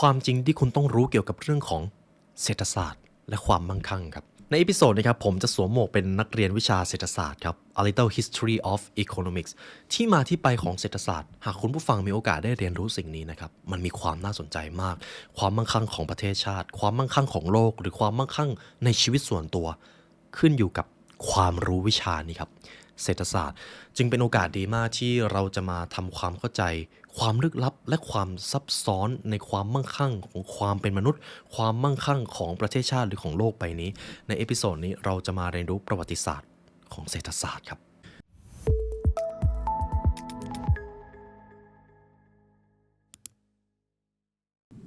ความจริงที่คุณต้องรู้เกี่ยวกับเรื่องของเศรษฐศาสตร์และความมั่งคั่งครับในเอพิโซดนี้ครับผมจะสวมหมวกเป็นนักเรียนวิชาเศรษฐศาสตร์ครับ A Little History of Economics ที่มาที่ไปของเศรษฐศาสตร์หากคุณผู้ฟังมีโอกาสได้เรียนรู้สิ่งนี้นะครับมันมีความน่าสนใจมากความมั่งคั่งของประเทศชาติความมั่งคั่งของโลกหรือความมั่งคั่งในชีวิตส่วนตัวขึ้นอยู่กับความรู้วิชานี้ครับเศรษฐศาสตร์จึงเป็นโอกาสดีมากที่เราจะมาทำความเข้าใจความลึกลับและความซับซ้อนในความมั่งคั่งของความเป็นมนุษย์ความมั่งคั่งของประเทศชาติหรือของโลกใบนี้ในเอพิโซดนี้เราจะมาเรียนรู้ประวัติศาสตร์ของเศรษฐศาสตร์ครับ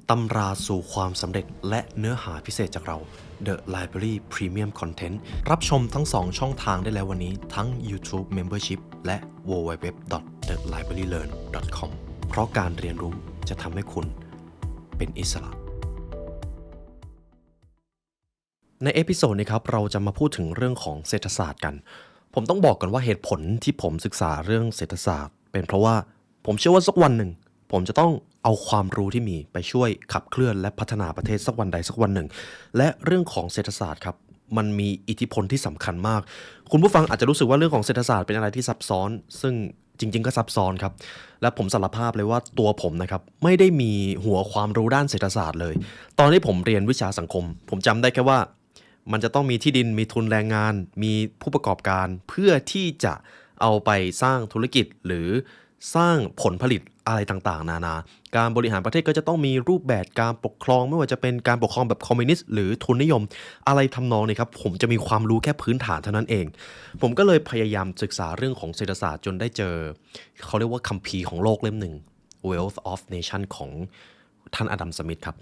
ตำราสู่ความสำเร็จและเนื้อหาพิเศษจากเรา The Library Premium Content รับชมทั้ง2ช่องทางได้แล้ววันนี้ทั้ง YouTube Membership และ www.thelibrarylearn.com เพราะการเรียนรู้จะทำให้คุณเป็นอิสระในเอพิโซดนี้ครับเราจะมาพูดถึงเรื่องของเศรษฐศาสตร์กันผมต้องบอกก่อนว่าเหตุผลที่ผมศึกษาเรื่องเศรษฐศาสตร์เป็นเพราะว่าผมเชื่อว่าสักวันหนึ่งผมจะต้องเอาความรู้ที่มีไปช่วยขับเคลื่อนและพัฒนาประเทศสักวันใดสักวันหนึ่งและเรื่องของเศรษฐศาสตร์ครับมันมีอิทธิพลที่สำคัญมากคุณผู้ฟังอาจจะรู้สึกว่าเรื่องของเศรษฐศาสตร์เป็นอะไรที่ซับซ้อนซึ่งจริงๆก็ซับซ้อนครับและผมสารภาพเลยว่าตัวผมนะครับไม่ได้มีหัวความรู้ด้านเศรษฐศาสตร์เลยตอนที่ผมเรียนวิชาสังคมผมจำได้แค่ว่ามันจะต้องมีที่ดินมีทุนแรงงานมีผู้ประกอบการเพื่อที่จะเอาไปสร้างธุรกิจหรือสร้างผลผลิตอะไรต่างๆนานาการบริหารประเทศก็จะต้องมีรูปแบบการปกครองไม่ว่าจะเป็นการปกครองแบบคอมมิวนิสต์หรือทุนนิยมอะไรทำนองนี้ครับผมจะมีความรู้แค่พื้นฐานเท่านั้นเองผมก็เลยพยายามศึกษาเรื่องของเศรษฐศาสตร์จนได้เจอเขาเรียกว่าคัมภีร์ของโลกเล่มหนึ่ง Wealth of Nation ของท่านอดัม สมิธครับ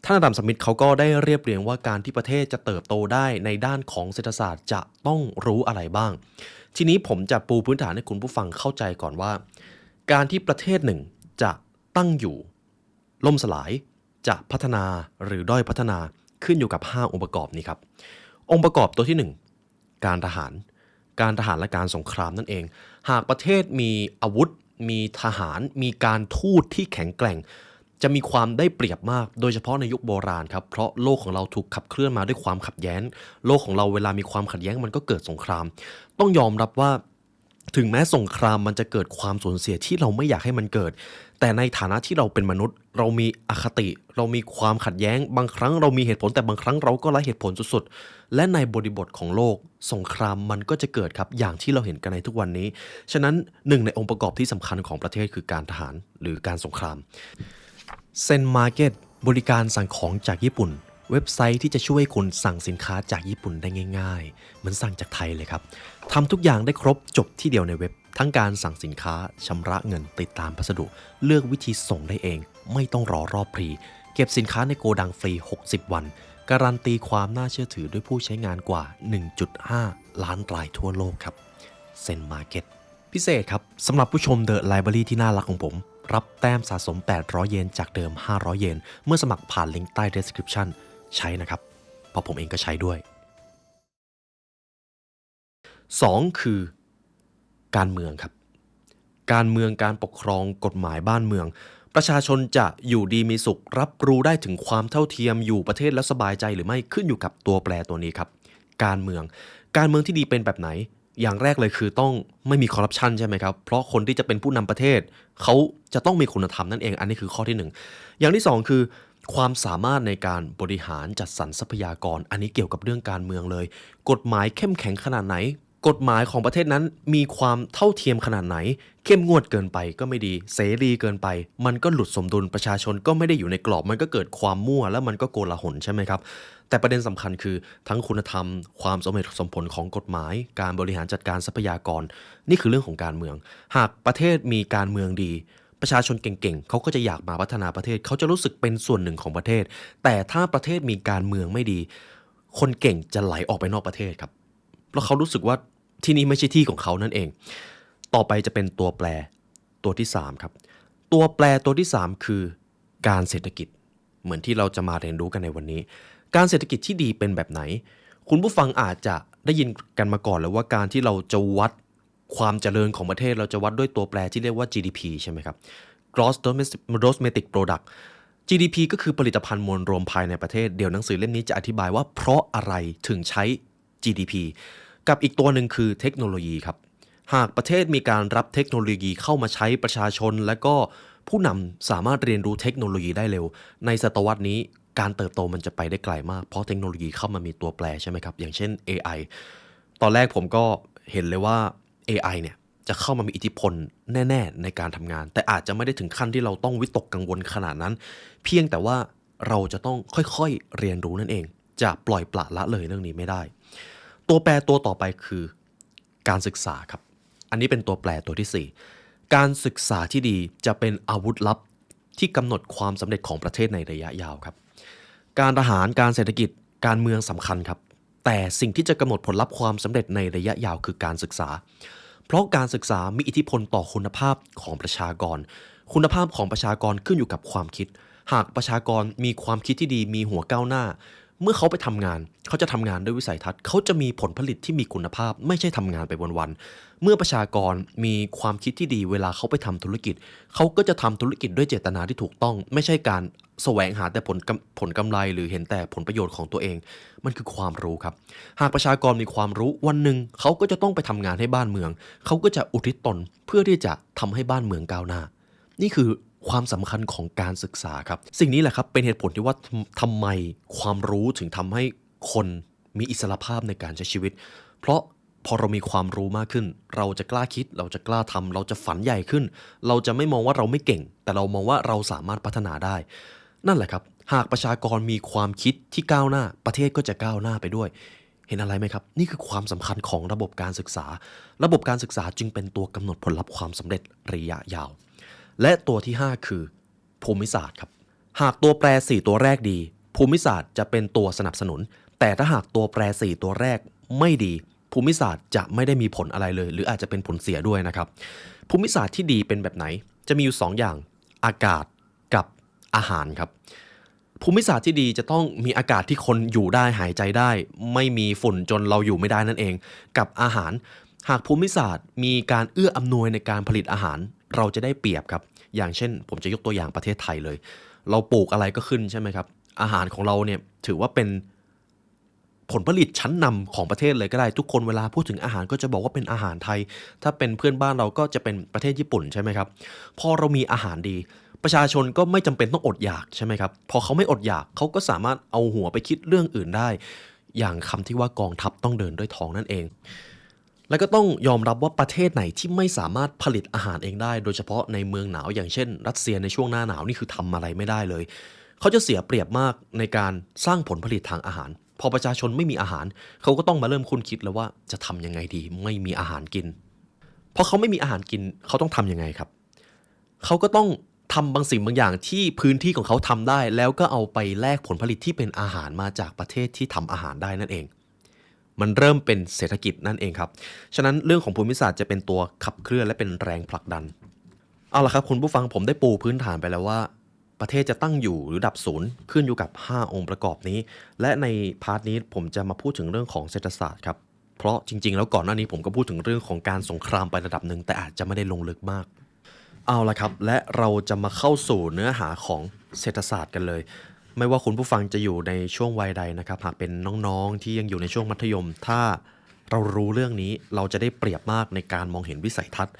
ท่านอดัม สมิธเขาก็ได้เรียบเรียงว่าการที่ประเทศจะเติบโตได้ในด้านของเศรษฐศาสตร์จะต้องรู้อะไรบ้างทีนี้ผมจะปูพื้นฐานให้คุณผู้ฟังเข้าใจก่อนว่าการที่ประเทศหนึ่งจะตั้งอยู่ล่มสลายจะพัฒนาหรือด้อยพัฒนาขึ้นอยู่กับ5องค์ประกอบนี้ครับองค์ประกอบตัวที่1การทหารและการสงครามนั่นเองหากประเทศมีอาวุธมีทหารมีการทูตที่แข็งแกร่งจะมีความได้เปรียบมากโดยเฉพาะในยุคโบราณครับเพราะโลกของเราถูกขับเคลื่อนมาด้วยความขัดแย้งโลกของเราเวลามีความขัดแย้งมันก็เกิดสงครามต้องยอมรับว่าถึงแม้สงครามมันจะเกิดความสูญเสียที่เราไม่อยากให้มันเกิดแต่ในฐานะที่เราเป็นมนุษย์เรามีอคติเรามีความขัดแย้งบางครั้งเรามีเหตุผลแต่บางครั้งเราก็ไร้เหตุผลสุดๆและในบริบทของโลกสงครามมันก็จะเกิดครับอย่างที่เราเห็นกันในทุกวันนี้ฉะนั้นหนึ่งในองค์ประกอบที่สำคัญของประเทศคือการทหารหรือการสงครามเซนมาร์เก็ตบริการสั่งของจากญี่ปุ่นเว็บไซต์ที่จะช่วยคุณสั่งสินค้าจากญี่ปุ่นได้ง่ายๆเหมือนสั่งจากไทยเลยครับทำทุกอย่างได้ครบจบที่เดียวในเว็บทั้งการสั่งสินค้าชำระเงินติดตามพัสดุเลือกวิธีส่งได้เองไม่ต้องรอรอบพรีเก็บสินค้าในโกดังฟรี60วันการันตีความน่าเชื่อถือด้วยผู้ใช้งานกว่า 1.5 ล้านรายทั่วโลกครับเซนมาร์เก็ตพิเศษครับสำหรับผู้ชม The Library ที่น่ารักของผมรับแต้มสะสม800เยนจากเดิม500เยนเมื่อสมัครผ่านลิงก์ใต้ description ใช้นะครับเพราะผมเองก็ใช้ด้วย2คือการเมืองครับการเมืองการปกครองกฎหมายบ้านเมืองประชาชนจะอยู่ดีมีสุขรับรู้ได้ถึงความเท่าเทียมอยู่ประเทศแล้วสบายใจหรือไม่ขึ้นอยู่กับตัวแปรตัวนี้ครับการเมืองที่ดีเป็นแบบไหนอย่างแรกเลยคือต้องไม่มีคอร์รัปชันใช่ไหมครับเพราะคนที่จะเป็นผู้นำประเทศเขาจะต้องมีคุณธรรมนั่นเองอันนี้คือข้อที่1อย่างที่2คือความสามารถในการบริหารจัดสรรทรัพยากรอันนี้เกี่ยวกับเรื่องการเมืองเลยกฎหมายเข้มแข็งขนาดไหนกฎหมายของประเทศนั้นมีความเท่าเทียมขนาดไหนเข้มงวดเกินไปก็ไม่ดีเสรีเกินไปมันก็หลุดสมดุลประชาชนก็ไม่ได้อยู่ในกรอบมันก็เกิดความมั่วแล้วมันก็โกลาหลใช่ไหมครับแต่ประเด็นสำคัญคือทั้งคุณธรรมความสมเหตุสมผลของกฎหมายการบริหารจัดการทรัพยากรนี่คือเรื่องของการเมืองหากประเทศมีการเมืองดีประชาชนเก่งๆเขาก็จะอยากมาพัฒนาประเทศเขาจะรู้สึกเป็นส่วนหนึ่งของประเทศแต่ถ้าประเทศมีการเมืองไม่ดีคนเก่งจะไหลออกไปนอกประเทศครับเพราะเขารู้สึกว่าที่นี่ไม่ใช่ที่ของเขานั่นเองต่อไปจะเป็นตัวแปรตัวที่3ครับตัวแปรตัวที่3คือการเศรษฐกิจเหมือนที่เราจะมาเรียนรู้กันในวันนี้การเศรษฐกิจที่ดีเป็นแบบไหนคุณผู้ฟังอาจจะได้ยินกันมาก่อนแล้วว่าการที่เราจะวัดความเจริญของประเทศเราจะวัดด้วยตัวแปรที่เรียกว่า GDP ใช่ไหมครับ Gross Domestic Product GDP ก็คือผลิตภัณฑ์มวลรวมภายในประเทศเดี๋ยวหนังสือเล่มนี้จะอธิบายว่าเพราะอะไรถึงใช้ GDP กับอีกตัวหนึ่งคือเทคโนโลยีครับหากประเทศมีการรับเทคโนโลยีเข้ามาใช้ประชาชนและก็ผู้นำสามารถเรียนรู้เทคโนโลยีได้เร็วในศตวรรษนี้การเติบโตมันจะไปได้ไกลมากเพราะเทคโนโลยีเข้ามามีตัวแปรใช่ไหมครับอย่างเช่น AI ตอนแรกผมก็เห็นเลยว่า AI เนี่ยจะเข้ามามีอิทธิพลแน่ๆในการทำงานแต่อาจจะไม่ได้ถึงขั้นที่เราต้องวิตกกังวลขนาดนั้นเพียงแต่ว่าเราจะต้องค่อยๆเรียนรู้นั่นเองจะปล่อยปละละเลยเรื่องนี้ไม่ได้ตัวแปรตัวต่อไปคือการศึกษาครับอันนี้เป็นตัวแปรตัวที่ 4การศึกษาที่ดีจะเป็นอาวุธลับที่กำหนดความสำเร็จของประเทศในระยะยาวครับการทหารการเศรษฐกิจการเมืองสำคัญครับแต่สิ่งที่จะกำหนดผลลัพธ์ความสำเร็จในระยะยาวคือการศึกษาเพราะการศึกษามีอิทธิพลต่อคุณภาพของประชากรคุณภาพของประชากรขึ้นอยู่กับความคิดหากประชากรมีความคิดที่ดีมีหัวก้าวหน้าเมื่อเขาไปทำงานเขาจะทำงานด้วยวิสัยทัศน์เขาจะมีผลผลิตที่มีคุณภาพไม่ใช่ทำงานไปวันๆเมื่อประชากรมีความคิดที่ดีเวลาเขาไปทำธุรกิจเขาก็จะทำธุรกิจด้วยเจตนาที่ถูกต้องไม่ใช่การแสวงหาแต่ผลกำไรหรือเห็นแต่ผลประโยชน์ของตัวเองมันคือความรู้ครับหากประชากรมีความรู้วันหนึ่งเขาก็จะต้องไปทำงานให้บ้านเมืองเขาก็จะอุทิศตนเพื่อที่จะทำให้บ้านเมืองก้าวหน้านี่คือความสำคัญของการศึกษาครับสิ่งนี้แหละครับเป็นเหตุผลที่ว่าทำไมความรู้ถึงทำให้คนมีอิสรภาพในการใช้ชีวิตเพราะพอเรามีความรู้มากขึ้นเราจะกล้าคิดเราจะกล้าทำเราจะฝันใหญ่ขึ้นเราจะไม่มองว่าเราไม่เก่งแต่เรามองว่าเราสามารถพัฒนาได้นั่นแหละครับหากประชากรมีความคิดที่ก้าวหน้าประเทศก็จะก้าวหน้าไปด้วยเห็นอะไรไหมครับนี่คือความสำคัญของระบบการศึกษาระบบการศึกษาจึงเป็นตัวกำหนดผลลัพธ์ความสำเร็จระยะยาวและตัวที่ 5 คือภูมิศาสตร์ครับหากตัวแปร4ตัวแรกดีภูมิศาสตร์จะเป็นตัวสนับสนุนแต่ถ้าหากตัวแปร4ตัวแรกไม่ดีภูมิศาสตร์จะไม่ได้มีผลอะไรเลยหรืออาจจะเป็นผลเสียด้วยนะครับภูมิศาสตร์ที่ดีเป็นแบบไหนจะมีอยู่2อย่างอากาศกับอาหารครับภูมิศาสตร์ที่ดีจะต้องมีอากาศที่คนอยู่ได้หายใจได้ไม่มีฝุ่นจนเราอยู่ไม่ได้นั่นเองกับอาหารหากภูมิศาสตร์มีการเอื้ออำนวยในการผลิตอาหารเราจะได้เปรียบครับอย่างเช่นผมจะยกตัวอย่างประเทศไทยเลยเราปลูกอะไรก็ขึ้นใช่ไหมครับอาหารของเราเนี่ยถือว่าเป็นผลผลิตชั้นนำของประเทศเลยก็ได้ทุกคนเวลาพูดถึงอาหารก็จะบอกว่าเป็นอาหารไทยถ้าเป็นเพื่อนบ้านเราก็จะเป็นประเทศญี่ปุ่นใช่ไหมครับพอเรามีอาหารดีประชาชนก็ไม่จำเป็นต้องอดอยากใช่ไหมครับพอเขาไม่อดอยากเขาก็สามารถเอาหัวไปคิดเรื่องอื่นได้อย่างคำที่ว่ากองทัพต้องเดินด้วยท้องนั่นเองแล้วก็ต้องยอมรับว่าประเทศไหนที่ไม่สามารถผลิตอาหารเองได้โดยเฉพาะในเมืองหนาวอย่างเช่นรัสเซียในช่วงหน้าหนาวนี่คือทำอะไรไม่ได้เลยเขาจะเสียเปรียบมากในการสร้างผลผลิตทางอาหารพอประชาชนไม่มีอาหารเขาก็ต้องมาเริ่มคุ้นคิดแล้วว่าจะทำยังไงดีไม่มีอาหารกินพอเขาไม่มีอาหารกินเขาต้องทำยังไงครับเขาก็ต้องทำบางสิ่งบางอย่างที่พื้นที่ของเขาทำได้แล้วก็เอาไปแลกผลผลิตที่เป็นอาหารมาจากประเทศที่ทำอาหารได้นั่นเองมันเริ่มเป็นเศรษฐกิจนั่นเองครับฉะนั้นเรื่องของภูมิศาสตร์จะเป็นตัวขับเคลื่อนและเป็นแรงผลักดันเอาล่ะครับคุณผู้ฟังผมได้ปูพื้นฐานไปแล้วว่าประเทศจะตั้งอยู่หรือดับศูนย์ขึ้นอยู่กับ5องค์ประกอบนี้และในพาร์ทนี้ผมจะมาพูดถึงเรื่องของเศรษฐศาสตร์ครับเพราะจริงๆแล้วก่อนหน้านี้ผมก็พูดถึงเรื่องของการสงครามไประดับหนึ่งแต่อาจจะไม่ได้ลงลึกมากเอาล่ะครับและเราจะมาเข้าสู่เนื้อหาของเศรษฐศาสตร์กันเลยไม่ว่าคุณผู้ฟังจะอยู่ในช่วงวัยใดนะครับหากเป็นน้องๆที่ยังอยู่ในช่วงมัธยมถ้าเรารู้เรื่องนี้เราจะได้เปรียบมากในการมองเห็นวิสัยทัศน์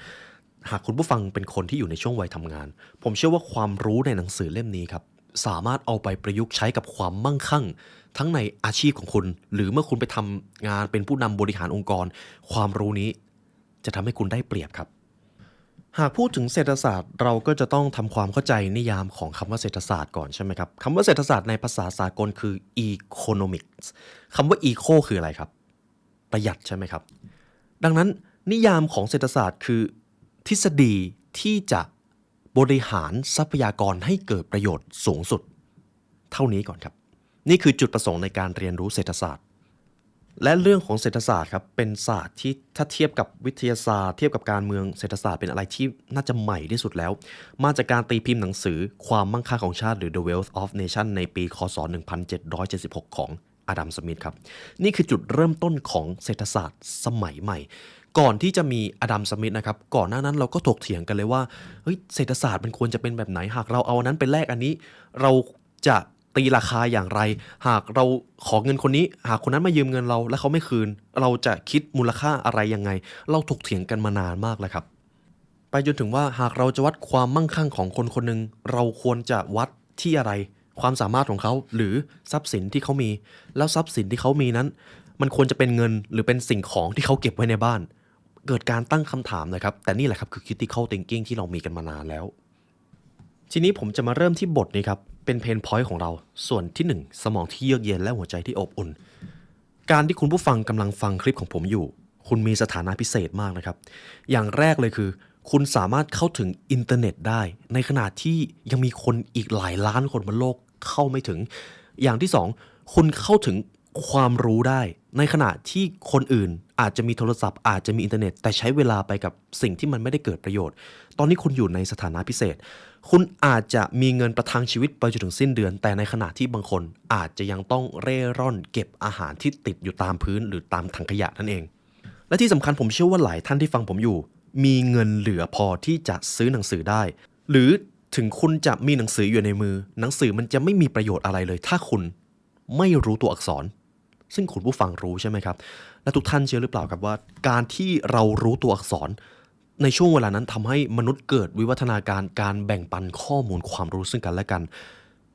หากคุณผู้ฟังเป็นคนที่อยู่ในช่วงวัยทำงานผมเชื่อว่าความรู้ในหนังสือเล่มนี้ครับสามารถเอาไปประยุกต์ใช้กับความมั่งคั่งทั้งในอาชีพของคุณหรือเมื่อคุณไปทำงานเป็นผู้นำบริหารองค์กรความรู้นี้จะทำให้คุณได้เปรียบครับหากพูดถึงเศรษฐศาสตร์เราก็จะต้องทำความเข้าใจนิยามของคำว่าเศรษฐศาสตร์ก่อนใช่ไหมครับคำว่าเศรษฐศาสตร์ในภาษาสากลคือ economics คำว่า eco คืออะไรครับประหยัดใช่ไหมครับดังนั้นนิยามของเศรษฐศาสตร์คือทฤษฎีที่จะบริหารทรัพยากรให้เกิดประโยชน์สูงสุดเท่านี้ก่อนครับนี่คือจุดประสงค์ในการเรียนรู้เศรษฐศาสตร์และเรื่องของเศรษฐศาสตร์ครับเป็นศาสตร์ที่ถ้าเทียบกับวิทยาศาสตร์เทียบกับการเมืองเศรษฐศาสตร์เป็นอะไรที่น่าจะใหม่ที่สุดแล้วมาจากการตีพิมพ์หนังสือความมั่งคั่งของชาติหรือ The Wealth of Nation ในปีคศ1776ของอดัมสมิธครับนี่คือจุดเริ่มต้นของเศรษฐศาสตร์สมัยใหม่ ก่อนที่จะมีอดัมสมิธนะครับก่อนหน้านั้นเราก็ถกเถียงกันเลยว่าเฮ้ยเศรษฐศาสตร์มันควรจะเป็นแบบไหนหากเราเอาอันนั้นไปแลกอันนี้เราจะตีราคาอย่างไรหากเราขอเงินคนนี้หากคนนั้นมายืมเงินเราแล้วเขาไม่คืนเราจะคิดมูลค่าอะไรยังไงเราถกเถียงกันมานานมากแล้วครับไปจนถึงว่าหากเราจะวัดความมั่งคั่งของคนคนหนึ่งเราควรจะวัดที่อะไรความสามารถของเขาหรือทรัพย์สินที่เขามีแล้วทรัพย์สินที่เขามีนั้นมันควรจะเป็นเงินหรือเป็นสิ่งของที่เขาเก็บไว้ในบ้านเกิดการตั้งคำถามนะครับแต่นี่แหละครับคือ critical thinking ที่เรามีกันมานานแล้วทีนี้ผมจะมาเริ่มที่บทนี้ครับเป็นเพนพอยต์ของเราส่วนที่1สมองที่เยือกเย็นและหัวใจที่อบอุ่นการที่คุณผู้ฟังกำลังฟังคลิปของผมอยู่คุณมีสถานะพิเศษมากนะครับอย่างแรกเลยคือคุณสามารถเข้าถึงอินเทอร์เน็ตได้ในขณะที่ยังมีคนอีกหลายล้านคนบนโลกเข้าไม่ถึงอย่างที่2คุณเข้าถึงความรู้ได้ในขณะที่คนอื่นอาจจะมีโทรศัพท์อาจจะมีอินเทอร์เน็ตแต่ใช้เวลาไปกับสิ่งที่มันไม่ได้เกิดประโยชน์ตอนนี้คุณอยู่ในสถานะพิเศษคุณอาจจะมีเงินประทังชีวิตไปจนถึงสิ้นเดือนแต่ในขณะที่บางคนอาจจะยังต้องเร่ร่อนเก็บอาหารที่ติดอยู่ตามพื้นหรือตามถังขยะนั่นเองและที่สำคัญผมเชื่อว่าหลายท่านที่ฟังผมอยู่มีเงินเหลือพอที่จะซื้อหนังสือได้หรือถึงคุณจะมีหนังสืออยู่ในมือหนังสือมันจะไม่มีประโยชน์อะไรเลยถ้าคุณไม่รู้ตัวอักษรซึ่งคุณผู้ฟังรู้ใช่ไหมครับและทุกท่านเชื่อหรือเปล่าครับว่าการที่เรารู้ตัวอักษรในช่วงเวลานั้นทำให้มนุษย์เกิดวิวัฒนาการการแบ่งปันข้อมูลความรู้ซึ่งกันและกัน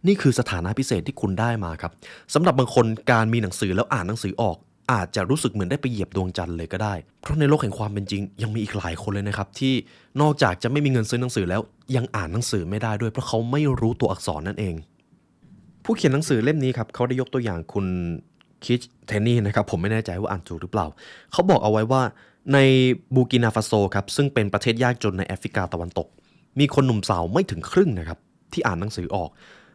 นี่คือสถานะพิเศษที่คุณได้มาครับสำหรับบางคนการมีหนังสือแล้วอ่านหนังสือออกอาจจะรู้สึกเหมือนได้ไปเหยียบดวงจันทร์เลยก็ได้เพราะในโลกแห่งความเป็นจริงยังมีอีกหลายคนเลยนะครับที่นอกจากจะไม่มีเงินซื้อหนังสือแล้วยังอ่านหนังสือไม่ได้ด้วยเพราะเขาไม่รู้ตัวอักษรนั่นเองผู้เขียนหนังสือเล่มนี้ครับเขาได้ยกตัวอย่างคุณคิชเทนนี่นะครับผมไม่แน่ใจว่าอ่านถูกหรือเปล่าเขาบอกเอาไว้ว่าในบูกินาฟาโซครับซึ่งเป็นประเทศยากจนในแอฟริกาตะวันตกมีคนหนุ่มสาวไม่ถึงครึ่งนะครับที่อ่านหนังสือออก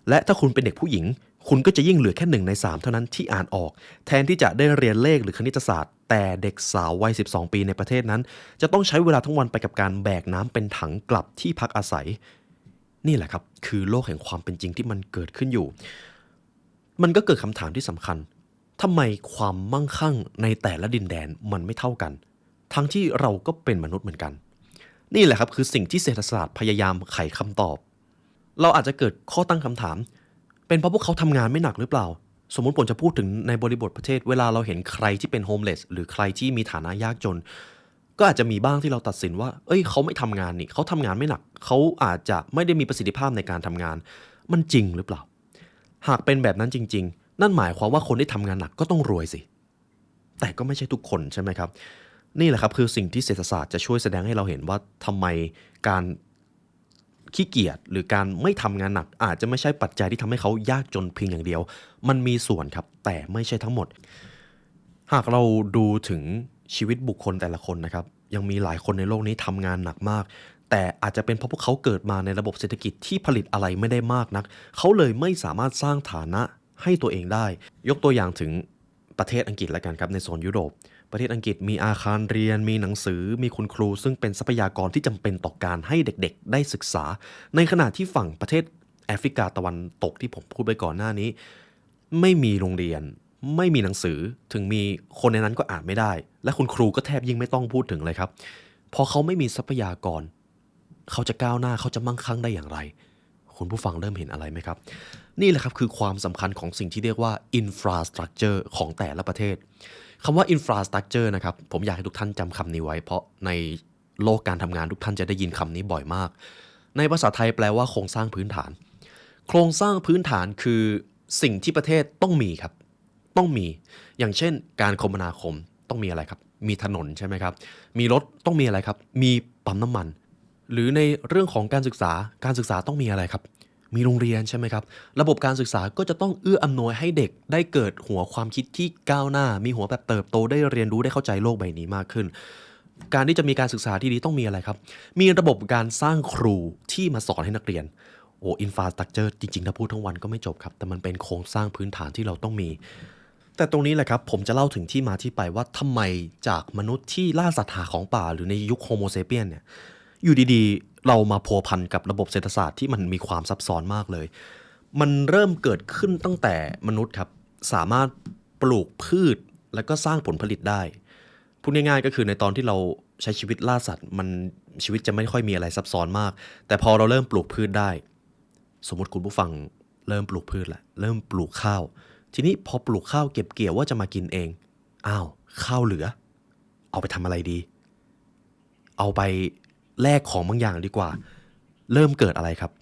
และถ้าคุณเป็นเด็กผู้หญิงคุณก็จะยิ่งเหลือแค่1 ใน 3เท่านั้นที่อ่านออกแทนที่จะได้เรียนเลขหรือคณิตศาสตร์แต่เด็กสาววัย12 ปีในประเทศนั้นจะต้องใช้เวลาทั้งวันไปกับการแบกน้ำเป็นถังกลับที่พักอาศัยนี่แหละครับคือโลกแห่งความเป็นจริงที่มันเกิดขึ้นอยู่มันก็เกิดคำถามที่สำคัญทำไมความมั่งคั่งในแต่ละดินแดนมันไม่เท่ากันทั้งที่เราก็เป็นมนุษย์เหมือนกันนี่แหละครับคือสิ่งที่เศรษฐศาสตร์พยายามไขคำตอบเราอาจจะเกิดข้อตั้งคำถามเป็นเพราะพวกเขาทำงานไม่หนักหรือเปล่าสมมุติผมจะพูดถึงในบริบทประเทศเวลาเราเห็นใครที่เป็นโฮมเลสหรือใครที่มีฐานะยากจนก็อาจจะมีบ้างที่เราตัดสินว่าเอ้ยเขาไม่ทำงานนี่เขาทำงานไม่หนักเขาอาจจะไม่ได้มีประสิทธิภาพในการทำงานมันจริงหรือเปล่าหากเป็นแบบนั้นจริงๆนั่นหมายความว่าคนที่ทำงานหนักก็ต้องรวยสิแต่ก็ไม่ใช่ทุกคนใช่ไหมครับนี่แหละครับคือสิ่งที่เศรษฐศาสตร์จะช่วยแสดงให้เราเห็นว่าทำไมการขี้เกียจหรือการไม่ทำงานหนักอาจจะไม่ใช่ปัจจัยที่ทำให้เขายากจนเพียงอย่างเดียวมันมีส่วนครับแต่ไม่ใช่ทั้งหมดหากเราดูถึงชีวิตบุคคลแต่ละคนนะครับยังมีหลายคนในโลกนี้ทำงานหนักมากแต่อาจจะเป็นเพราะพวกเขาเกิดมาในระบบเศรษฐกิจที่ผลิตอะไรไม่ได้มากนักเขาเลยไม่สามารถสร้างฐานะให้ตัวเองได้ยกตัวอย่างถึงประเทศอังกฤษละกันครับในโซนยุโรปประเทศอังกฤษมีอาคารเรียนมีหนังสือมีคุณครูซึ่งเป็นทรัพยากรที่จำเป็นต่อการให้เด็กๆได้ศึกษาในขณะที่ฝั่งประเทศแอฟริกาตะวันตกที่ผมพูดไปก่อนหน้านี้ไม่มีโรงเรียนไม่มีหนังสือถึงมีคนในนั้นก็อ่านไม่ได้และคุณครูก็แทบยิ่งไม่ต้องพูดถึงเลยครับพอเขาไม่มีทรัพยากรเขาจะก้าวหน้าเขาจะมั่งคั่งได้อย่างไรคุณผู้ฟังเริ่มเห็นอะไรไหมครับนี่แหละครับคือความสำคัญของสิ่งที่เรียกว่า infrastructure ของแต่ละประเทศคำว่า infrastructure นะครับผมอยากให้ทุกท่านจำคำนี้ไว้เพราะในโลกการทำงานทุกท่านจะได้ยินคำนี้บ่อยมากในภาษาไทยแปลว่าโครงสร้างพื้นฐานโครงสร้างพื้นฐานคือสิ่งที่ประเทศต้องมีครับต้องมีอย่างเช่นการคมนาคมต้องมีอะไรครับมีถนนใช่ไหมครับมีรถต้องมีอะไรครับมีปั๊มน้ำมันหรือในเรื่องของการศึกษาต้องมีอะไรครับมีโรงเรียนใช่ไหมครับระบบการศึกษาก็จะต้องเอื้ออำนวยให้เด็กได้เกิดหัวความคิดที่ก้าวหน้ามีหัวแบบเติบโตได้เรียนรู้ได้เข้าใจโลกใบนี้มากขึ้นการที่จะมีการศึกษาที่ดีต้องมีอะไรครับมีระบบการสร้างครูที่มาสอนให้นักเรียนอินฟราสตรัคเจอร์จริงๆถ้าพูดทั้งวันก็ไม่จบครับแต่มันเป็นโครงสร้างพื้นฐานที่เราต้องมีแต่ตรงนี้แหละครับผมจะเล่าถึงที่มาที่ไปว่าทำไมจากมนุษย์ที่ล่าสัตว์หาของป่าหรือในยุคโฮโมเซเปียนเนี่ยอยู่ดีๆเรามาพัวพันกับระบบเศรษฐศาสตร์ที่มันมีความซับซ้อนมากเลยมันเริ่มเกิดขึ้นตั้งแต่มนุษย์ครับสามารถปลูกพืชแล้วก็สร้างผลผลิตได้ พูดง่ายๆก็คือในตอนที่เราใช้ชีวิตล่าสัตว์มันชีวิตจะไม่ค่อยมีอะไรซับซ้อนมากแต่พอเราเริ่มปลูกพืชได้สมมติคุณผู้ฟังเริ่มปลูกพืชแล้วเริ่มปลูกข้าวทีนี้พอปลูกข้าวเก็บเกี่ยวว่าจะมากินเองอ้าวข้าวเหลือเอาไปทำอะไรดีเอาไปแลกของบางอย่างดีกว่าเริ่มเกิดอะไรครับ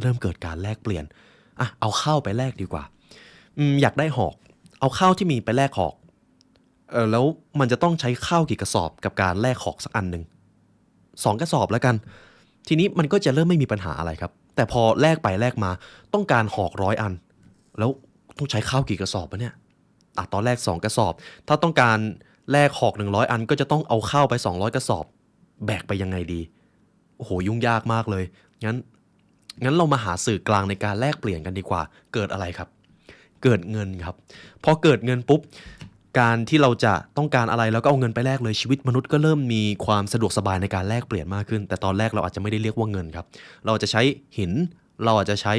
เริ่มเกิดการแลกเปลี่ยนเอาข้าวไปแลกดีกว่าอยากได้หอกเอาข้าวที่มีไปแลกหอกแล้วมันจะต้องใช้ข้าวกี่กระสอบกับการแลกหอกสักอันหนึ่ง2กระสอบแล้วกันทีนี้มันก็จะเริ่มไม่มีปัญหาอะไรครับแต่พอแลกไปแลกมาต้องการหอก100อันแล้วต้องใช้ข้าวกี่กระสอบวะเนี่ยตอนแรก2กระสอบถ้าต้องการแลกหอก100อันก็จะต้องเอาข้าวไป200กระสอบแบกไปยังไงดีโอ้โหยุ่งยากมากเลยงั้นเรามาหาสื่อกลางในการแลกเปลี่ยนกันดีกว่าเกิดอะไรครับเกิดเงินครับพอเกิดเงินปุ๊บการที่เราจะต้องการอะไรแล้วก็เอาเงินไปแลกเลยชีวิตมนุษย์ก็เริ่มมีความสะดวกสบายในการแลกเปลี่ยนมากขึ้นแต่ตอนแรกเราอาจจะไม่ได้เรียกว่าเงินครับเราอาจจะใช้หินเราอาจจะใช้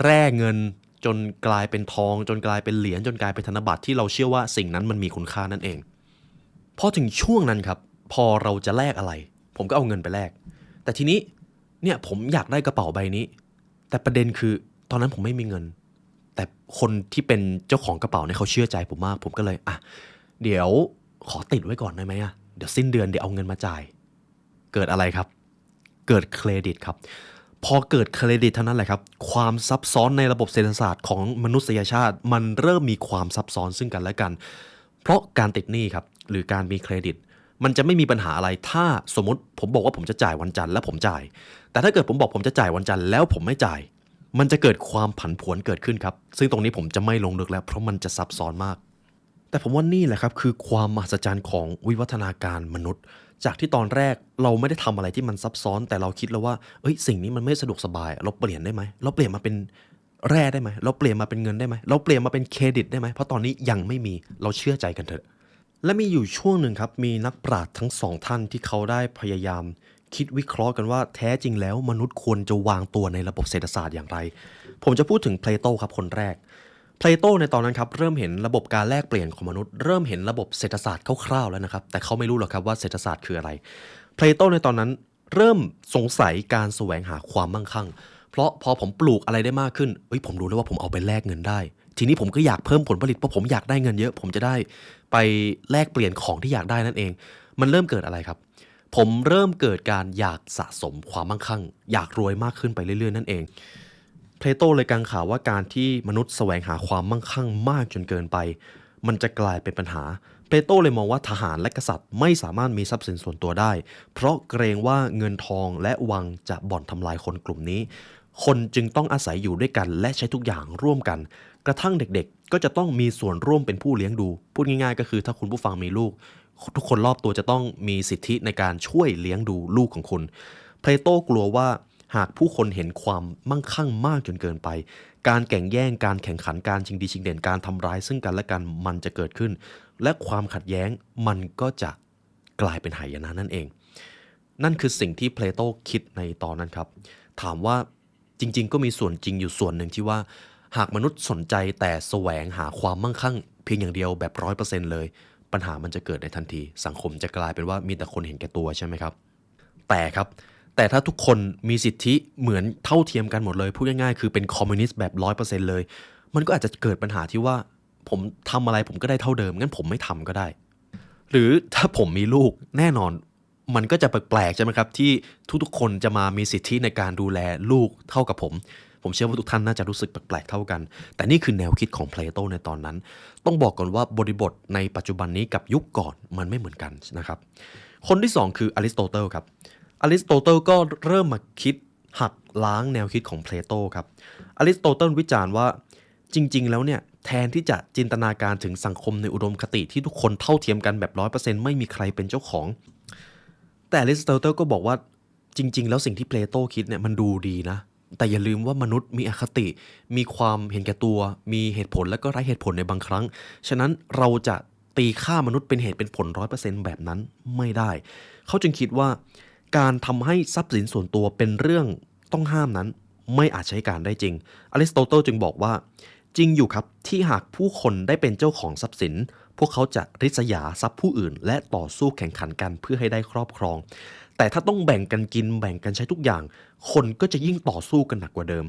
แร่เงินจนกลายเป็นทองจนกลายเป็นเหรียญจนกลายเป็นธนบัตรที่เราเชื่อว่าสิ่งนั้นมันมีคุณค่านั่นเองพอถึงช่วงนั้นครับพอเราจะแลกอะไรผมก็เอาเงินไปแลกแต่ทีนี้เนี่ยผมอยากได้กระเป๋าใบนี้แต่ประเด็นคือตอนนั้นผมไม่มีเงินแต่คนที่เป็นเจ้าของกระเป๋าเนี่ยเขาเชื่อใจผมมากผมก็เลยเดี๋ยวขอติดไว้ก่อนได้ไหมเดี๋ยวสิ้นเดือนเดี๋ยวเอาเงินมาจ่ายเกิดอะไรครับเกิดเครดิตครับพอเกิดเครดิตเท่านั้นแหละครับความซับซ้อนในระบบเศรษฐศาสตร์ของมนุษยชาติมันเริ่มมีความซับซ้อนซึ่งกันและกันเพราะการติดหนี้ครับหรือการมีเครดิตมันจะไม่มีปัญหาอะไรถ้าสมมติผมบอกว่าผมจะจ่ายวันจันทร์แล้วผมจ่ายแต่ถ้าเกิดผมบอกผมจะจ่ายวันจันทร์แล้วผมไม่จ่ายมันจะเกิดความผันผวนเกิดขึ้นครับซึ่งตรงนี้ผมจะไม่ลงลึกแล้วเพราะมันจะซับซ้อนมากแต่ผมว่านี่แหละครับคือความมหัศจรรย์ของวิวัฒนาการมนุษย์จากที่ตอนแรกเราไม่ได้ทำอะไรที่มันซับซ้อนแต่เราคิดแล้วว่าสิ่งนี้มันไม่สะดวกสบายเราเปลี่ยนได้ไหมเราเปลี่ยนมาเป็นแร่ได้ไหมเราเปลี่ยนมาเป็นเงินได้ไหมเราเปลี่ยนมาเป็นเครดิตได้ไหมเพราะตอนนี้ยังไม่มีเราเชื่อใจกันเถอะ และมีอยู่ช่วงหนึ่งครับมีนักปราชญ์ทั้งสองท่านที่เขาได้พยายามคิดวิเคราะห์กันว่าแท้จริงแล้วมนุษย์ควรจะวางตัวในระบบเศรษฐศาสตร์อย่างไรผมจะพูดถึงเพลโตครับคนแรกเพลโตในตอนนั้นครับเริ่มเห็นระบบการแลกเปลี่ยนของมนุษย์เริ่มเห็นระบบเศรษฐศาสตร์คร่าวๆแล้วนะครับแต่เขาไม่รู้หรอกครับว่าเศรษฐศาสตร์คืออะไรเพลโตในตอนนั้นเริ่มสงสัยการแสวงหาความมั่งคั่งเพราะพอผมปลูกอะไรได้มากขึ้นผมรู้แล้วว่าผมเอาไปแลกเงินได้ทีนี้ผมก็อยากเพิ่มผลผลิตเพราะผมอยากได้เงินเยอะผมจะได้ไปแลกเปลี่ยนของที่อยากได้นั่นเองมันเริ่มเกิดอะไรครับผมเริ่มเกิดการอยากสะสมความมั่งคั่งอยากรวยมากขึ้นไปเรื่อยๆนั่นเองเพลโตเลยกังขาว่าการที่มนุษย์แสวงหาความมั่งคั่งมากจนเกินไปมันจะกลายเป็นปัญหาเพลโตเลยมองว่าทหารและกษัตริย์ไม่สามารถมีทรัพย์สินส่วนตัวได้เพราะเกรงว่าเงินทองและวังจะบ่อนทำลายคนกลุ่มนี้คนจึงต้องอาศัยอยู่ด้วยกันและใช้ทุกอย่างร่วมกันกระทั่งเด็กๆก็จะต้องมีส่วนร่วมเป็นผู้เลี้ยงดูพูดง่ายๆก็คือถ้าคุณผู้ฟังมีลูกทุกคนรอบตัวจะต้องมีสิทธิในการช่วยเลี้ยงดูลูกของคุณเพลโตกลัวว่าหากผู้คนเห็นความมั่งคั่งมากจนเกินไปการแข่งแย่งการแข่งขันการชิงดีชิงเด่นการทำร้ายซึ่งกันและกันมันจะเกิดขึ้นและความขัดแย้งมันก็จะกลายเป็นหายนะนั่นเองนั่นคือสิ่งที่เพลโตคิดในตอนนั้นครับถามว่าจริงๆก็มีส่วนจริงอยู่ส่วนหนึ่งที่ว่าหากมนุษย์สนใจแต่แสวงหาความมั่งคั่งเพียงอย่างเดียวแบบ100%เลยปัญหามันจะเกิดในทันทีสังคมจะกลายเป็นว่ามีแต่คนเห็นแก่ตัวใช่ไหมครับแต่ถ้าทุกคนมีสิทธิเหมือนเท่าเทียมกันหมดเลยพูดง่ายๆคือเป็นคอมมิวนิสต์แบบ100%เลยมันก็อาจจะเกิดปัญหาที่ว่าผมทำอะไรผมก็ได้เท่าเดิมงั้นผมไม่ทำก็ได้หรือถ้าผมมีลูกแน่นอนมันก็จะแปลกๆใช่ไหมครับที่ทุกๆคนจะมามีสิทธิในการดูแลลูกเท่ากับผมเชื่อว่าทุกท่านน่าจะรู้สึกแปลกๆเท่ากันแต่นี่คือแนวคิดของเพลโตในตอนนั้นต้องบอกก่อนว่าบริบทในปัจจุบันนี้กับยุคก่อนมันไม่เหมือนกันนะครับคนที่2คืออริสโตเติลครับอริสโตเติลก็เริ่มมาคิดหักล้างแนวคิดของเพลโตครับอริสโตเติลวิจารณ์ว่าจริงๆแล้วเนี่ยแทนที่จะจินตนาการถึงสังคมในอุดมคติที่ทุกคนเท่าเทียมกันแบบ 100% ไม่มีใครเป็นเจ้าของแต่อริสโตเติลก็บอกว่าจริงๆแล้วสิ่งที่เพลโตคิดเนี่ยมันดูดีนะแต่อย่าลืมว่ามนุษย์มีอคติมีความเห็นแก่ตัวมีเหตุผลและก็ไร้เหตุผลในบางครั้งฉะนั้นเราจะตีค่ามนุษย์เป็นเหตุเป็นผล 100% แบบนั้นไม่ได้เขาจึงคิดว่าการทำให้ทรัพย์สินส่วนตัวเป็นเรื่องต้องห้ามนั้นไม่อาจใช้การได้จริงอริสโตเติลจึงบอกว่าจริงอยู่ครับ ที่หากผู้คนได้เป็นเจ้าของทรัพย์สินพวกเขาจะริษยาทรัพย์ผู้อื่นและต่อสู้แข่งขันกันเพื่อให้ได้ครอบครองแต่ถ้าต้องแบ่งกันกินแบ่งกันใช้ทุกอย่างคนก็จะยิ่งต่อสู้กันหนักกว่าเดิม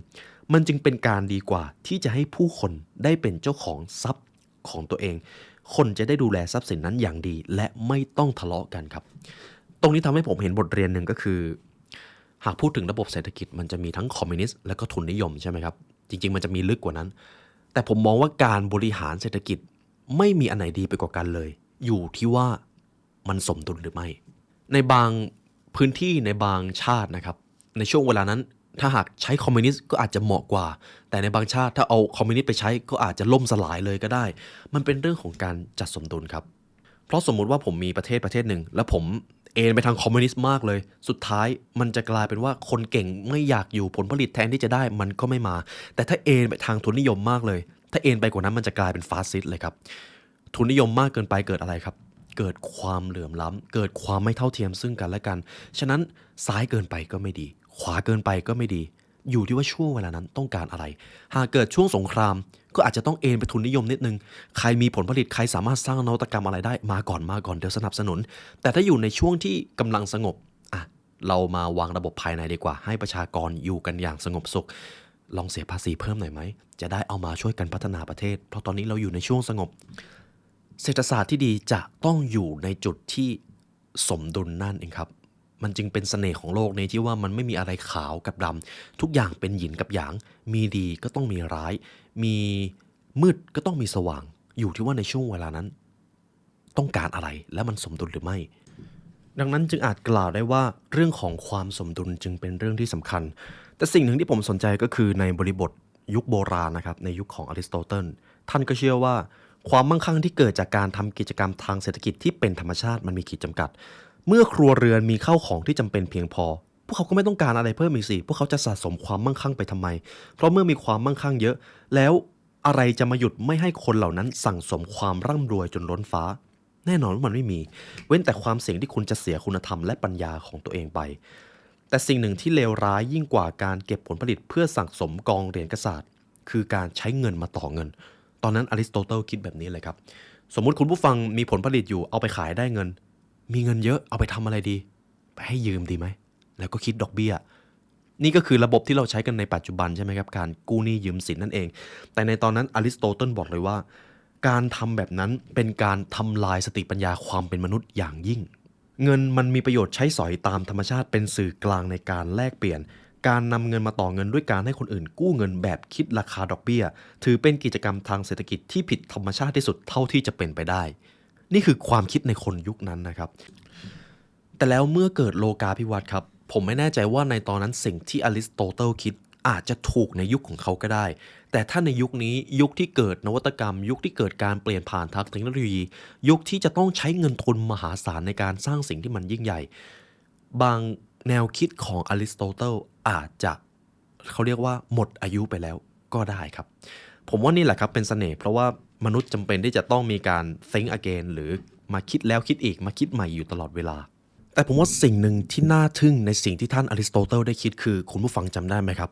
มันจึงเป็นการดีกว่าที่จะให้ผู้คนได้เป็นเจ้าของทรัพย์ของตัวเองคนจะได้ดูแลทรัพย์สินนั้นอย่างดีและไม่ต้องทะเลาะกันครับตรงนี้ทำให้ผมเห็นบทเรียนหนึ่งก็คือหากพูดถึงระบบเศรษฐกิจมันจะมีทั้งคอมมิวนิสต์และก็ทุนนิยมใช่ไหมครับจริงๆมันจะมีลึกกว่านั้นแต่ผมมองว่าการบริหารเศรษฐกิจไม่มีอันไหนดีไปกว่ากันเลยอยู่ที่ว่ามันสมดุลหรือไม่ในบางพื้นที่ในบางชาตินะครับในช่วงเวลานั้นถ้าหากใช้คอมมิวนิสต์ก็อาจจะเหมาะกว่าแต่ในบางชาติถ้าเอาคอมมิวนิสต์ไปใช้ก็อาจจะล่มสลายเลยก็ได้มันเป็นเรื่องของการจัดสมดุลครับเพราะสมมุติว่าผมมีประเทศหนึ่งแล้วผมเอนไปทางคอมมิวนิสต์มากเลยสุดท้ายมันจะกลายเป็นว่าคนเก่งไม่อยากอยู่ผลผลิตแทนที่จะได้มันก็ไม่มาแต่ถ้าเอนไปทางทุนนิยมมากเลยถ้าเอนไปกว่านั้นมันจะกลายเป็นฟาสซิสต์เลยครับทุนนิยมมากเกินไปเกิดอะไรครับเกิดความเหลื่อมล้ำเกิดความไม่เท่าเทียมซึ่งกันและกันฉะนั้นซ้ายเกินไปก็ไม่ดีขวาเกินไปก็ไม่ดีอยู่ที่ว่าช่วงเวลานั้นต้องการอะไรหากเกิดช่วงสงครามก็อาจจะต้องเอนไปทุนนิยมนิดนึงใครมีผลผลิตใครสามารถสร้างนวัตกรรมอะไรได้มาก่อนเดี๋ยวสนับสนุนแต่ถ้าอยู่ในช่วงที่กำลังสงบเรามาวางระบบภายในดีกว่าให้ประชากรอยู่กันอย่างสงบสุขลองเสียภาษีเพิ่มหน่อยไหมจะได้เอามาช่วยกันพัฒนาประเทศเพราะตอนนี้เราอยู่ในช่วงสงบเศรษฐศาสตร์ที่ดีจะต้องอยู่ในจุดที่สมดุลนั่นเองครับมันจึงเป็นเสน่ห์ของโลกนี้ที่ว่ามันไม่มีอะไรขาวกับดำทุกอย่างเป็นหยินกับหยางมีดีก็ต้องมีร้ายมีมืดก็ต้องมีสว่างอยู่ที่ว่าในช่วงเวลานั้นต้องการอะไรและมันสมดุลหรือไม่ดังนั้นจึงอาจกล่าวได้ว่าเรื่องของความสมดุลจึงเป็นเรื่องที่สำคัญแต่สิ่งหนึ่งที่ผมสนใจก็คือในบริบทยุคโบราณนะครับในยุคของอริสโตเติลท่านก็เชื่อว่าความมั่งคั่งที่เกิดจากการทำกิจกรรมทางเศรษฐกิจที่เป็นธรรมชาติมันมีขีดจำกัดเมื่อครัวเรือนมีข้าวของที่จำเป็นเพียงพอพวกเขาก็ไม่ต้องการอะไรเพิ่มอีกสิพวกเขาจะสะสมความมั่งคั่งไปทำไมเพราะเมื่อมีความมั่งคั่งเยอะแล้วอะไรจะมาหยุดไม่ให้คนเหล่านั้นสั่งสมความร่ำรวยจนล้นฟ้าแน่นอนว่ามันไม่มีเว้นแต่ความเสี่ยงที่คุณจะเสียคุณธรรมและปัญญาของตัวเองไปแต่สิ่งหนึ่งที่เลวร้ายยิ่งกว่าการเก็บผลผลิตเพื่อสั่งสมกองเหรียญกษาตร์คือการใช้เงินมาต่อเงินตอนนั้นอริสโตเติลคิดแบบนี้เลยครับสมมุติคุณผู้ฟังมีผลผลิตอยู่เอาไปขายได้เงินมีเงินเยอะเอาไปทำอะไรดีไปให้ยืมดีไหมแล้วก็คิดดอกเบี้ยนี่ก็คือระบบที่เราใช้กันในปัจจุบันใช่ไหมครับการกู้หนี้ยืมสินนั่นเองแต่ในตอนนั้นอริสโตเติลบอกเลยว่าการทำแบบนั้นเป็นการทำลายสติปัญญาความเป็นมนุษย์อย่างยิ่งเงินมันมีประโยชน์ใช้สอยตามธรรมชาติเป็นสื่อกลางในการแลกเปลี่ยนการนำเงินมาต่อเงินด้วยการให้คนอื่นกู้เงินแบบคิดราคาดอกเบี้ยถือเป็นกิจกรรมทางเศรษฐกิจที่ผิดธรรมชาติที่สุดเท่าที่จะเป็นไปได้นี่คือความคิดในคนยุคนั้นนะครับแต่แล้วเมื่อเกิดโลกาภิวัตน์ครับผมไม่แน่ใจว่าในตอนนั้นสิ่งที่อริสโตเติลคิดอาจจะถูกในยุคของเขาก็ได้แต่ถ้าในยุคนี้ยุคที่เกิดนวัตกรรมยุคที่เกิดการเปลี่ยนผ่านทางเทคโนโลยียุคที่จะต้องใช้เงินทุนมหาศาลในการสร้างสิ่งที่มันยิ่งใหญ่บางแนวคิดของอริสโตเติลอาจจะเขาเรียกว่าหมดอายุไปแล้วก็ได้ครับผมว่านี่แหละครับเป็นเสน่ห์เพราะว่ามนุษย์จำเป็นที่จะต้องมีการ think again หรือมาคิดแล้วคิดอีกมาคิดใหม่อยู่ตลอดเวลาแต่ผมว่าสิ่งหนึ่งที่น่าทึ่งในสิ่งที่ท่านอริสโตเติลได้คิดคือคุณผู้ฟังจำได้ไหมครับ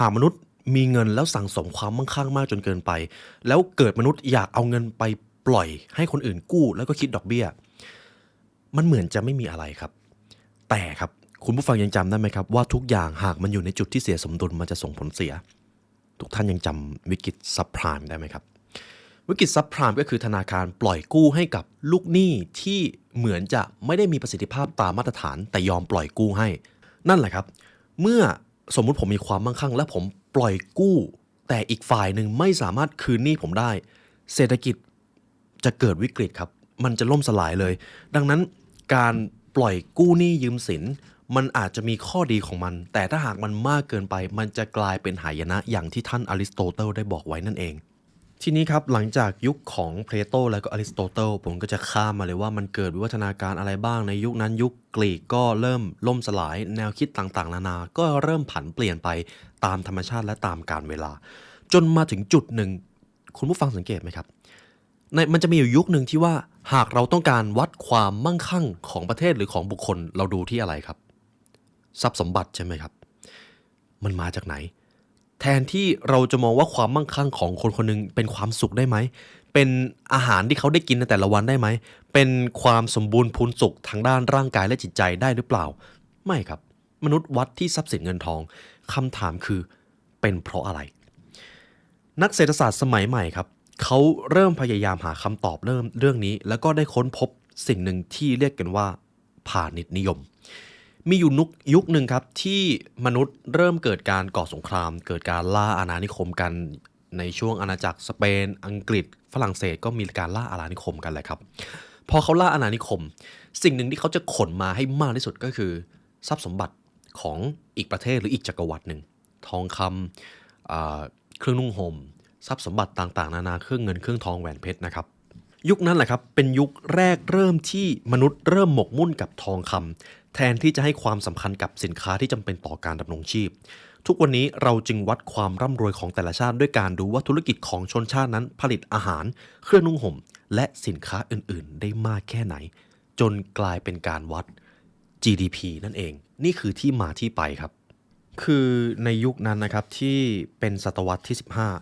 หากมนุษย์มีเงินแล้วสั่งสมความมั่งคั่งมากจนเกินไปแล้วเกิดมนุษย์อยากเอาเงินไปปล่อยให้คนอื่นกู้แล้วก็คิดดอกเบี้ยมันเหมือนจะไม่มีอะไรครับแต่ครับคุณผู้ฟังยังจำได้ไหมครับว่าทุกอย่างหากมันอยู่ในจุดที่เสียสมดุลมันจะส่งผลเสียทุกท่านยังจำวิกฤตซับไพรม์ได้ไหมครับวิกฤตซับไพรม์ก็คือธนาคารปล่อยกู้ให้กับลูกหนี้ที่เหมือนจะไม่ได้มีประสิทธิภาพตามมาตรฐานแต่ยอมปล่อยกู้ให้นั่นแหละครับเมื่อสมมุติผมมีความมั่งคั่งและผมปล่อยกู้แต่อีกฝ่ายหนึ่งไม่สามารถคืนหนี้ผมได้เศรษฐกิจจะเกิดวิกฤตครับมันจะล่มสลายเลยดังนั้นการปล่อยกู้หนี้ยืมสินมันอาจจะมีข้อดีของมันแต่ถ้าหากมันมากเกินไปมันจะกลายเป็นหายนะอย่างที่ท่านอริสโตเติลได้บอกไว้นั่นเองทีนี้ครับหลังจากยุคของเพลโตและก็อริสโตเติลผมก็จะข้ามมาเลยว่ามันเกิดวิวัฒนาการอะไรบ้างในยุคนั้นยุคกรีกก็เริ่มล่มสลายแนวคิดต่างๆนานาก็เริ่มผันเปลี่ยนไปตามธรรมชาติและตามกาลเวลาจนมาถึงจุดหนึ่งคุณผู้ฟังสังเกตไหมครับมันจะมีอยู่ยุคหนึ่งที่ว่าหากเราต้องการวัดความมั่งคั่งของประเทศหรือของบุคคลเราดูที่อะไรครับทรัพย์สมบัติใช่ไหมครับมันมาจากไหน แทนที่เราจะมองว่าความมั่งคั่งของคนคนหนึงเป็นความสุขได้ไหมเป็นอาหารที่เขาได้กินในแต่ละวันได้ไหมเป็นความสมบูรณ์พูนสุขทางด้านร่างกายและจิตใจได้หรือเปล่าไม่ครับมนุษย์วัดที่ทรัพย์สินเงินทองคำถามคือเป็นเพราะอะไรนักเศรษฐศาสตร์สมัยใหม่ครับเขาเริ่มพยายามหาคำตอบเรื่องนี้แล้วก็ได้ค้นพบสิ่งหนึ่งที่เรียกกันว่าพาณิชย์นิยม มีอยู่ยุคหนึ่งครับที่มนุษย์เริ่มเกิดการก่อสงครามเกิดการล่าอาณานิคมกันในช่วงอาณาจักรสเปนอังกฤษฝรั่งเศสก็มีการล่าอาณานิคมกันแหละครับพอเขาล่าอาณานิคมสิ่งหนึ่งที่เขาจะขนมาให้มากที่สุดก็คือทรัพย์สมบัติของอีกประเทศหรืออีกจักรวรรดิหนึ่งทองคำเครื่องนุ่งห่มทรัพย์สมบัติต่างๆนานาเครื่องเงินเครื่องทองแหวนเพชรนะครับ ยุคนั้นแหละครับเป็นยุคแรกเริ่มที่มนุษย์เริ่มหมกมุ่นกับทองคำแทนที่จะให้ความสำคัญกับสินค้าที่จำเป็นต่อการดำรงชีพทุกวันนี้เราจึงวัดความร่ำรวยของแต่ละชาติด้วยการดูว่าธุรกิจของชนชาตินั้นผลิตอาหารเครื่องนุ่งห่มและสินค้าอื่นๆได้มากแค่ไหนจนกลายเป็นการวัด GDP นั่นเองนี่คือที่มาที่ไปครับคือในยุคนั้นนะครับที่เป็นศตวรรษที่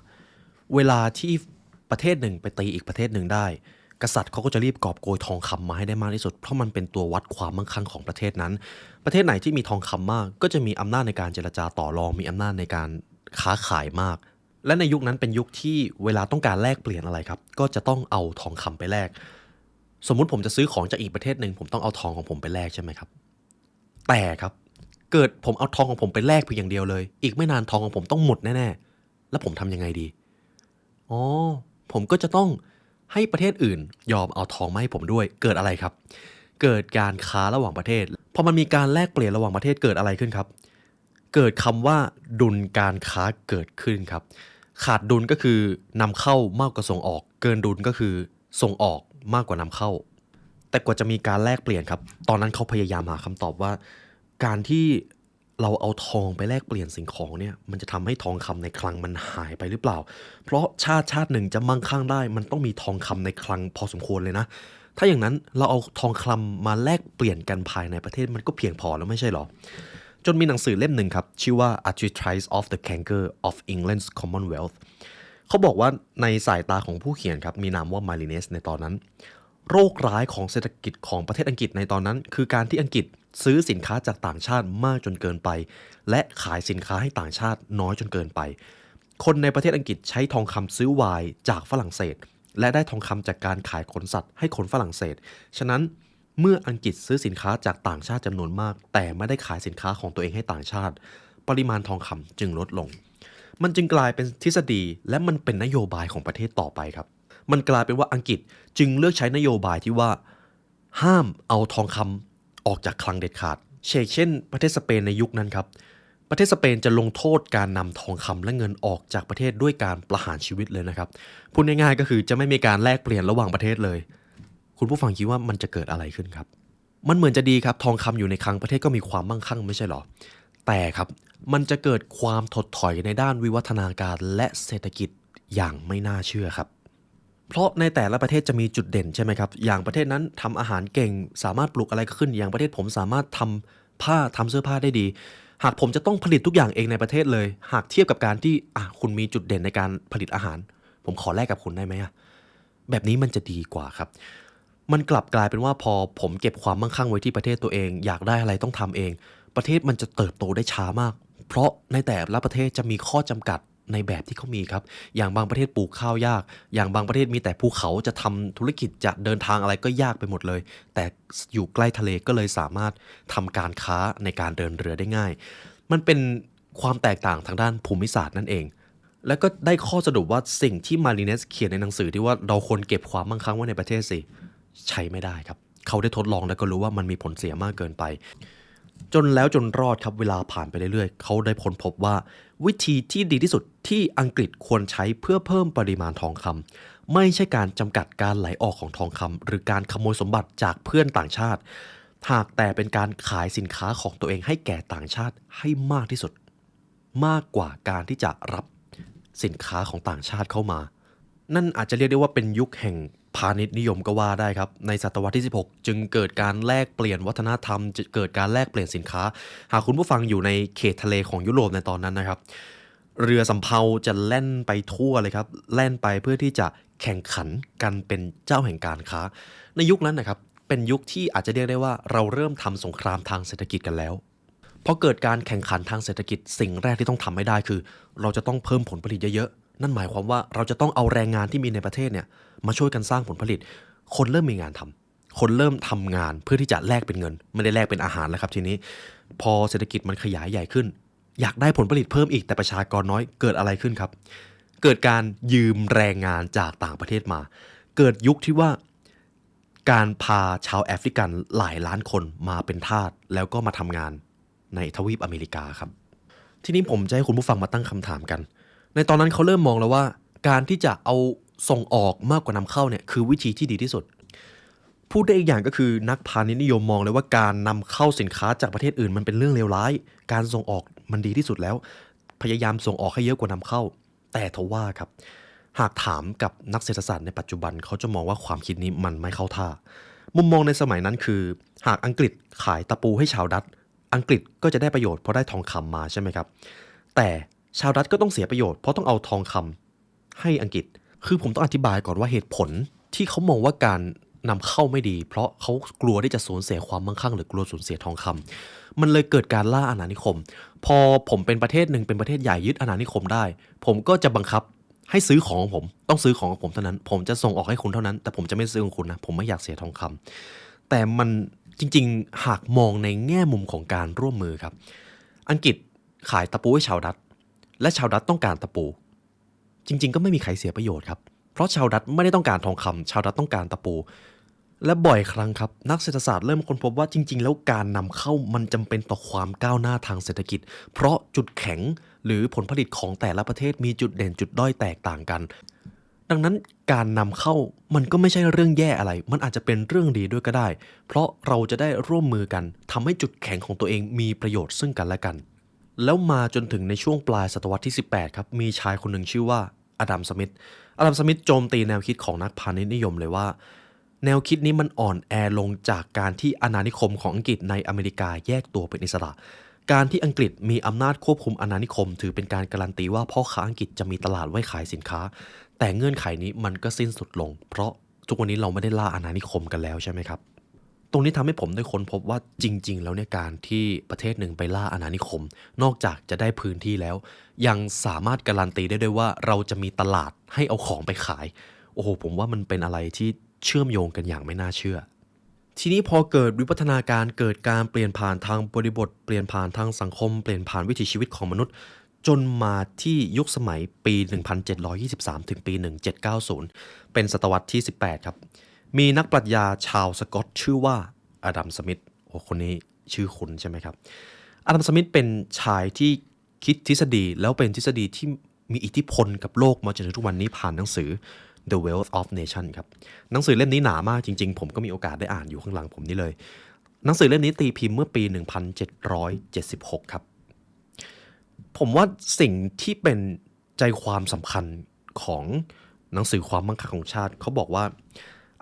15เวลาที่ประเทศหนึ่งไปตีอีกประเทศหนึ่งได้กษัตริย์เขาก็จะรีบกอบโกยทองคำมาให้ได้มากที่สุดเพราะมันเป็นตัววัดความมั่งคั่งของประเทศนั้นประเทศไหนที่มีทองคำมากก็จะมีอำนาจในการเจรจาต่อรองมีอำนาจในการค้าขายมากและในยุคนั้นเป็นยุคที่เวลาต้องการแลกเปลี่ยนอะไรครับก็จะต้องเอาทองคำไปแลกสมมุติผมจะซื้อของจากอีกประเทศหนึ่งผมต้องเอาทองของผมไปแลกใช่ไหมครับแต่ครับเกิดผมเอาทองของผมไปแลกเพียงอย่างเดียวเลยอีกไม่นานทองของผมต้องหมดแน่ๆแล้วผมทำยังไงดี อ๋อผมก็จะต้องให้ประเทศอื่นยอมเอาทองมาให้ผมด้วยเกิดอะไรครับเกิดการค้าระหว่างประเทศพอมันมีการแลกเปลี่ยนระหว่างประเทศเกิดอะไรขึ้นครับเกิดคำว่าดุลการค้าเกิดขึ้นครับขาดดุลก็คือนำเข้ามากกว่าส่งออกเกินดุลก็คือส่งออกมากกว่านำเข้าแต่กว่าจะมีการแลกเปลี่ยนครับตอนนั้นเขาพยายามหาคำตอบว่าการที่เราเอาทองไปแลกเปลี่ยนสิ่งของเนี่ยมันจะทำให้ทองคำในคลังมันหายไปหรือเปล่า เพราะชาติหนึ่งจะมั่งคั่งได้มันต้องมีทองคำในคลังพอสมควรเลยนะถ้าอย่างนั้นเราเอาทองคำมาแลกเปลี่ยนกันภายในประเทศมันก็เพียงพอแล้วไม่ใช่หรอจนมีหนังสือเล่มหนึ่งครับชื่อว่า Architraves of the Canker of England's Commonwealth เขาบอกว่าในสายตาของผู้เขียนครับมีนามว่ามาริเนสในตอนนั้นโรคร้ายของเศรษฐกิจของประเทศอังกฤษในตอนนั้นคือการที่อังกฤษซื้อสินค้าจากต่างชาติมากจนเกินไปและขายสินค้าให้ต่างชาติน้อยจนเกินไป คนในประเทศอังกฤษใช้ทองคำซื้อไวน์จากฝรั่งเศสและได้ทองคำจากการขายขนสัตว์ให้คนฝรั่งเศสฉะนั้นเมื่ออังกฤษซื้อสินค้าจากต่างชาติจำนวนมากแต่ไม่ได้ขายสินค้าของตัวเองให้ต่างชาติปริมาณทองคำจึงลดลงมันจึงกลายเป็นทฤษฎีและมันเป็นนโยบายของประเทศต่อไปครับมันกลายเป็นว่าอังกฤษจึงเลือกใช้นโยบายที่ว่าห้ามเอาทองคำออกจากคลังเด็ดขาดเช่นประเทศสเปนในยุคนั้นครับ ประเทศสเปนจะลงโทษการนำทองคำและเงินออกจากประเทศด้วยการประหารชีวิตเลยนะครับพูดง่ายๆก็คือจะไม่มีการแลกเปลี่ยนระหว่างประเทศเลยคุณผู้ฟังคิดว่ามันจะเกิดอะไรขึ้นครับมันเหมือนจะดีครับทองคำอยู่ในคลังประเทศก็มีความมั่งคั่งไม่ใช่หรอแต่ครับมันจะเกิดความถดถอยในด้านวิวัฒนาการและเศรษฐกิจอย่างไม่น่าเชื่อครับเพราะในแต่ละประเทศจะมีจุดเด่นใช่ไหมครับอย่างประเทศนั้นทำอาหารเก่งสามารถปลูกอะไรก็ขึ้นอย่างประเทศผมสามารถทำผ้าทำเสื้อผ้าได้ดี หากผมจะต้องผลิตทุกอย่างเองในประเทศเลยหากเทียบกับการที่คุณมีจุดเด่นในการผลิตอาหารผมขอแลกกับคุณได้ไหมแบบนี้มันจะดีกว่าครับมันกลับกลายเป็นว่าพอผมเก็บความมั่งคั่งไว้ที่ประเทศตัวเองอยากได้อะไรต้องทำเองประเทศมันจะเติบโตได้ช้ามากเพราะในแต่ละประเทศจะมีข้อจำกัดในแบบที่เขามีครับอย่างบางประเทศปลูกข้าวยากอย่างบางประเทศมีแต่ภูเขาจะทำธุรกิจจะเดินทางอะไรก็ยากไปหมดเลยแต่อยู่ใกล้ทะเลก็เลยสามารถทำการค้าในการเดินเรือได้ง่ายมันเป็นความแตกต่างทางด้านภูมิศาสตร์นั่นเองแล้วก็ได้ข้อสรุปว่าสิ่งที่มาริเนสเขียนในหนังสือที่ว่าเราควรเก็บความมั่งคั่งไว้ในประเทศสิใช้ไม่ได้ครับเขาได้ทดลองแล้วก็รู้ว่ามันมีผลเสียมากเกินไปจนแล้วจนรอดครับเวลาผ่านไปเรื่อยๆเขาได้ค้นพบว่าวิธีที่ดีที่สุดที่อังกฤษควรใช้เพื่อเพิ่มปริมาณทองคำไม่ใช่การจำกัดการไหลออกของทองคำหรือการขโมยสมบัติจากเพื่อนต่างชาติหากแต่เป็นการขายสินค้าของตัวเองให้แก่ต่างชาติให้มากที่สุดมากกว่าการที่จะรับสินค้าของต่างชาติเข้ามานั่นอาจจะเรียกได้ว่าเป็นยุคแห่งพาณิชย์นิยมก็ว่าได้ครับในศตวรรษที่16จึงเกิดการแลกเปลี่ยนวัฒนธรรมจะเกิดการแลกเปลี่ยนสินค้าหากคุณผู้ฟังอยู่ในเขตทะเลของยุโรปในตอนนั้นนะครับ เรือสำเภาจะแล่นไปทั่วเลยครับแล่นไปเพื่อที่จะแข่งขันกันเป็นเจ้าแห่งการค้าในยุคนั้นนะครับเป็นยุคที่อาจจะเรียกได้ว่าเราเริ่มทำสงครามทางเศรษฐกิจกันแล้วพอเกิดการแข่งขันทางเศรษฐกิจสิ่งแรกที่ต้องทำให้ได้คือเราจะต้องเพิ่มผลผลิตเยอะๆนั่นหมายความว่าเราจะต้องเอาแรงงานที่มีในประเทศเนี่ยมาช่วยกันสร้างผลผลิตคนเริ่มมีงานทำคนเริ่มทำงานเพื่อที่จะแลกเป็นเงินไม่ได้แลกเป็นอาหารแล้วครับทีนี้พอเศรษฐกิจมันขยายใหญ่ขึ้นอยากได้ผลผลิตเพิ่มอีกแต่ประชากรน้อยเกิดอะไรขึ้นครับเกิดการยืมแรงงานจากต่างประเทศมาเกิดยุคที่ว่าการพาชาวแอฟริกันหลายล้านคนมาเป็นทาสแล้วก็มาทำงานในทวีปอเมริกาครับทีนี้ผมจะให้คุณผู้ฟังมาตั้งคำถามกันในตอนนั้นเขาเริ่มมองแล้วว่าการที่จะเอาส่งออกมากกว่านำเข้าเนี่ยคือวิธีที่ดีที่สุดพูดได้อีกอย่างก็คือนักพาณิชย์นิยมมองเลยว่าการนำเข้าสินค้าจากประเทศอื่นมันเป็นเรื่องเลวร้ายการส่งออกมันดีที่สุดแล้วพยายามส่งออกให้เยอะกว่านำเข้าแต่ทว่าครับหากถามกับนักเศรษฐศาสตร์ในปัจจุบันเขาจะมองว่าความคิดนี้มันไม่เข้าท่ามุมมองในสมัยนั้นคือหากอังกฤษขายตะปูให้ชาวดัตช์อังกฤษก็จะได้ประโยชน์เพราะได้ทองคำมาใช่ไหมครับแต่ชาวดัตช์ก็ต้องเสียประโยชน์เพราะต้องเอาทองคำให้อังกฤษคือผมต้องอธิบายก่อนว่าเหตุผลที่เขามองว่าการนำเข้าไม่ดีเพราะเขากลัวที่จะสูญเสียความมั่งคั่งหรือกลัวสูญเสียทองคำมันเลยเกิดการล่าอาณานิคมพอผมเป็นประเทศหนึ่งเป็นประเทศใหญ่ยึดอาณานิคมได้ผมก็จะบังคับให้ซื้อของของผมต้องซื้อของของผมเท่านั้นผมจะส่งออกให้คุณเท่านั้นแต่ผมจะไม่ซื้อของคุณนะผมไม่อยากเสียทองคำแต่มันจริงๆหากมองในแง่มุมของการร่วมมือครับอังกฤษขายตะปูให้ชาวดัตช์และชาวดัตช์ต้องการตะปูจริงๆก็ไม่มีใครเสียประโยชน์ครับเพราะชาวดัตช์ไม่ได้ต้องการทองคำชาวดัตช์ต้องการตะปูและบ่อยครั้งครับนักเศรษฐศาสตร์เริ่มค้นพบว่าจริงๆแล้วการนำเข้ามันจำเป็นต่อความก้าวหน้าทางเศรษฐกิจเพราะจุดแข็งหรือผลผลิตของแต่ละประเทศมีจุดเด่นจุดด้อยแตกต่างกันดังนั้นการนำเข้ามันก็ไม่ใช่เรื่องแย่อะไรมันอาจจะเป็นเรื่องดีด้วยก็ได้เพราะเราจะได้ร่วมมือกันทำให้จุดแข็งของตัวเองมีประโยชน์ซึ่งกันและกันแล้วมาจนถึงในช่วงปลายศตวรรษที่18ครับมีชายคนหนึ่งชื่อว่าอดัมสมิธโจมตีแนวคิดของนักพาณิชย์นิยมเลยว่าแนวคิดนี้มันอ่อนแอลงจากการที่อาณานิคมของอังกฤษในอเมริกาแยกตัวเป็นอิสระการที่อังกฤษมีอำนาจควบคุมอาณานิคมถือเป็นการการันตีว่าพ่อค้าอังกฤษจะมีตลาดไว้ขายสินค้าแต่เงื่อนไขนี้มันก็สิ้นสุดลงเพราะทุกวันนี้เราไม่ได้ล่าอาณานิคมกันแล้วใช่ไหมครับตรงนี้ทำให้ผมได้ค้นพบว่าจริงๆแล้วเนี่ยการที่ประเทศหนึ่งไปล่าอาณานิคมนอกจากจะได้พื้นที่แล้วยังสามารถการันตีได้ด้วยว่าเราจะมีตลาดให้เอาของไปขายโอ้โหผมว่ามันเป็นอะไรที่เชื่อมโยงกันอย่างไม่น่าเชื่อทีนี้พอเกิดวิวัฒนาการเกิดการเปลี่ยนผ่านทางบริบทเปลี่ยนผ่านทางสังคมเปลี่ยนผ่านวิถีชีวิตของมนุษย์จนมาที่ยุคสมัยปี1723ถึงปี1790เป็นศตวรรษที่18ครับมีนักปรัชญาชาวสกอตชื่อว่าอดัมสมิธโอ้คนนี้ชื่อคุณใช่ไหมครับอดัมสมิธเป็นชายที่คิดทฤษฎีแล้วเป็นทฤษฎีที่มีอิทธิพลกับโลกมาจนถึงทุกวันนี้ผ่านหนังสือ The Wealth of Nation ครับหนังสือเล่มนี้หนามากจริงๆผมก็มีโอกาสได้อ่านอยู่ข้างหลังผมนี่เลยหนังสือเล่มนี้ตีพิมพ์เมื่อปี1776ครับผมว่าสิ่งที่เป็นใจความสำคัญของหนังสือความมั่งคั่งของชาติเขาบอกว่า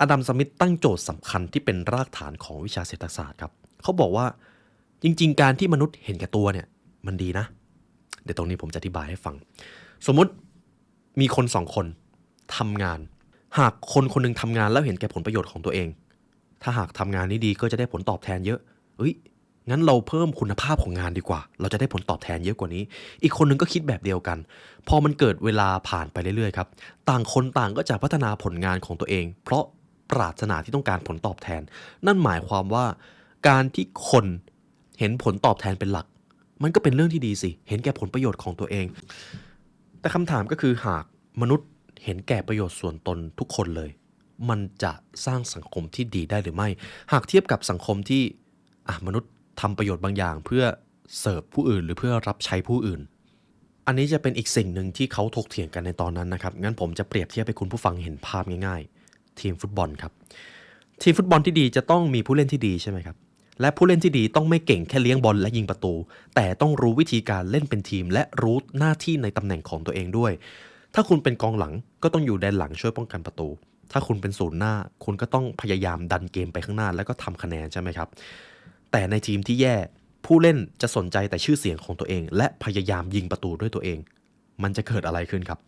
อดัมสมิธตั้งโจทย์สำคัญที่เป็นรากฐานของวิชาเศรษฐศาสตร์ครับเขาบอกว่าจริงๆการที่มนุษย์เห็นแก่ตัวเนี่ยมันดีนะเดี๋ยวตรงนี้ผมจะอธิบายให้ฟังสมมุติมีคนสองคนทำงานหากคนคนหนึงทำงานแล้วเห็นแก่ผลประโยชน์ของตัวเองถ้าหากทำงานนี้ดีก็จะได้ผลตอบแทนเยอะงั้นเราเพิ่มคุณภาพของงานดีกว่าเราจะได้ผลตอบแทนเยอะกว่านี้อีกคนหนึงก็คิดแบบเดียวกันพอมันเกิดเวลาผ่านไปเรื่อยๆครับต่างคนต่างก็จะพัฒนาผลงานของตัวเองเพราะปรารถนาที่ต้องการผลตอบแทนนั่นหมายความว่าการที่คนเห็นผลตอบแทนเป็นหลักมันก็เป็นเรื่องที่ดีสิเห็นแก่ผลประโยชน์ของตัวเองแต่คำถามก็คือหากมนุษย์เห็นแก่ประโยชน์ส่วนตนทุกคนเลยมันจะสร้างสังคมที่ดีได้หรือไม่หากเทียบกับสังคมที่มนุษย์ทำประโยชน์บางอย่างเพื่อเสิร์ฟผู้อื่นหรือเพื่อรับใช้ผู้อื่นอันนี้จะเป็นอีกสิ่งหนึ่งที่เขาถกเถียงกันในตอนนั้นนะครับงั้นผมจะเปรียบเทียบให้คุณผู้ฟังเห็นภาพง่ายๆทีมฟุตบอลครับทีมฟุตบอลที่ดีจะต้องมีผู้เล่นที่ดีใช่ไหมครับและผู้เล่นที่ดีต้องไม่เก่งแค่เลี้ยงบอลและยิงประตูแต่ต้องรู้วิธีการเล่นเป็นทีมและรู้หน้าที่ในตำแหน่งของตัวเองด้วยถ้าคุณเป็นกองหลังก็ต้องอยู่แดนหลังช่วยป้องกันประตูถ้าคุณเป็นศูนย์หน้าคุณก็ต้องพยายามดันเกมไปข้างหน้าแล้วก็ทำคะแนนใช่ไหมครับแต่ในทีมที่แย่ผู้เล่นจะสนใจแต่ชื่อเสียงของตัวเองและพยายามยิงประตูด้วยตัวเอง มันจะเกิดอะไรขึ้นครับ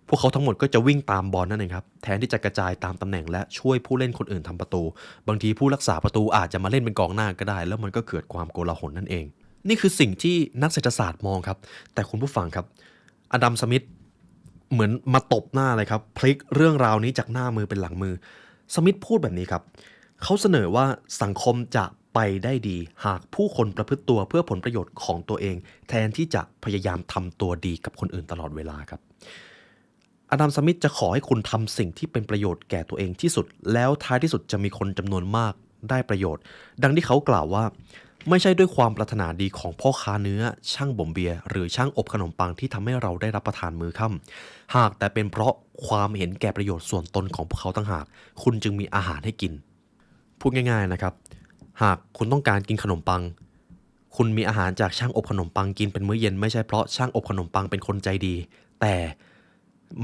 พวกเขาทั้งหมดก็จะวิ่งตามบอลนั่นเองครับแทนที่จะกระจายตามตำแหน่งและช่วยผู้เล่นคนอื่นทำประตูบางทีผู้รักษาประตูอาจจะมาเล่นเป็นกองหน้าก็ได้แล้วมันก็เกิดความโกลาหลนั่นเองนี่คือสิ่งที่นักเศรษฐศาสตร์มองครับแต่คุณผู้ฟังครับอดัมสมิธเหมือนมาตบหน้าเลยครับพลิกเรื่องราวนี้จากหน้ามือเป็นหลังมือสมิธพูดแบบนี้ครับเขาเสนอว่าสังคมจะไปได้ดีหากผู้คนประพฤติตัวเพื่อผลประโยชน์ของตัวเองแทนที่จะพยายามทำตัวดีกับคนอื่นตลอดเวลาครับอดัมสมิธจะขอให้คุณทำสิ่งที่เป็นประโยชน์แก่ตัวเองที่สุดแล้วท้ายที่สุดจะมีคนจำนวนมากได้ประโยชน์ดังที่เขากล่าวว่าไม่ใช่ด้วยความปรารถนาดีของพ่อค้าเนื้อช่างบ่มเบียร์หรือช่างอบขนมปังที่ทำให้เราได้รับประทานมื้อค่ำหากแต่เป็นเพราะความเห็นแก่ประโยชน์ส่วนตนของพวกเขาต่างหากคุณจึงมีอาหารให้กินพูดง่ายๆนะครับหากคุณต้องการกินขนมปังคุณมีอาหารจากช่างอบขนมปังกินเป็นมื้อเย็นไม่ใช่เพราะช่างอบขนมปังเป็นคนใจดีแต่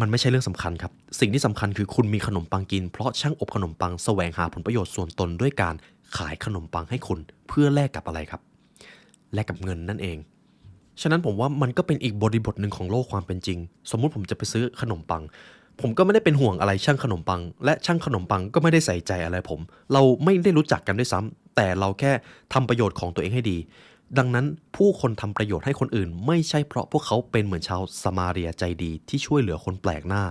มันไม่ใช่เรื่องสำคัญครับสิ่งที่สำคัญคือคุณมีขนมปังกินเพราะช่างอบขนมปังแสวงหาผลประโยชน์ส่วนตนด้วยการขายขนมปังให้คุณเพื่อแลกกับอะไรครับแลกกับเงินนั่นเองฉะนั้นผมว่ามันก็เป็นอีกบริบทหนึ่งของโลกความเป็นจริงสมมุติผมจะไปซื้อขนมปังผมก็ไม่ได้เป็นห่วงอะไรช่างขนมปังและช่างขนมปังก็ไม่ได้ใส่ใจอะไรผมเราไม่ได้รู้จักกันด้วยซ้ำแต่เราแค่ทำประโยชน์ของตัวเองให้ดีดังนั้นผู้คนทำประโยชน์ให้คนอื่นไม่ใช่เพราะพวกเขาเป็นเหมือนชาวสมาเรียใจดีที่ช่วยเหลือคนแปลกหน้า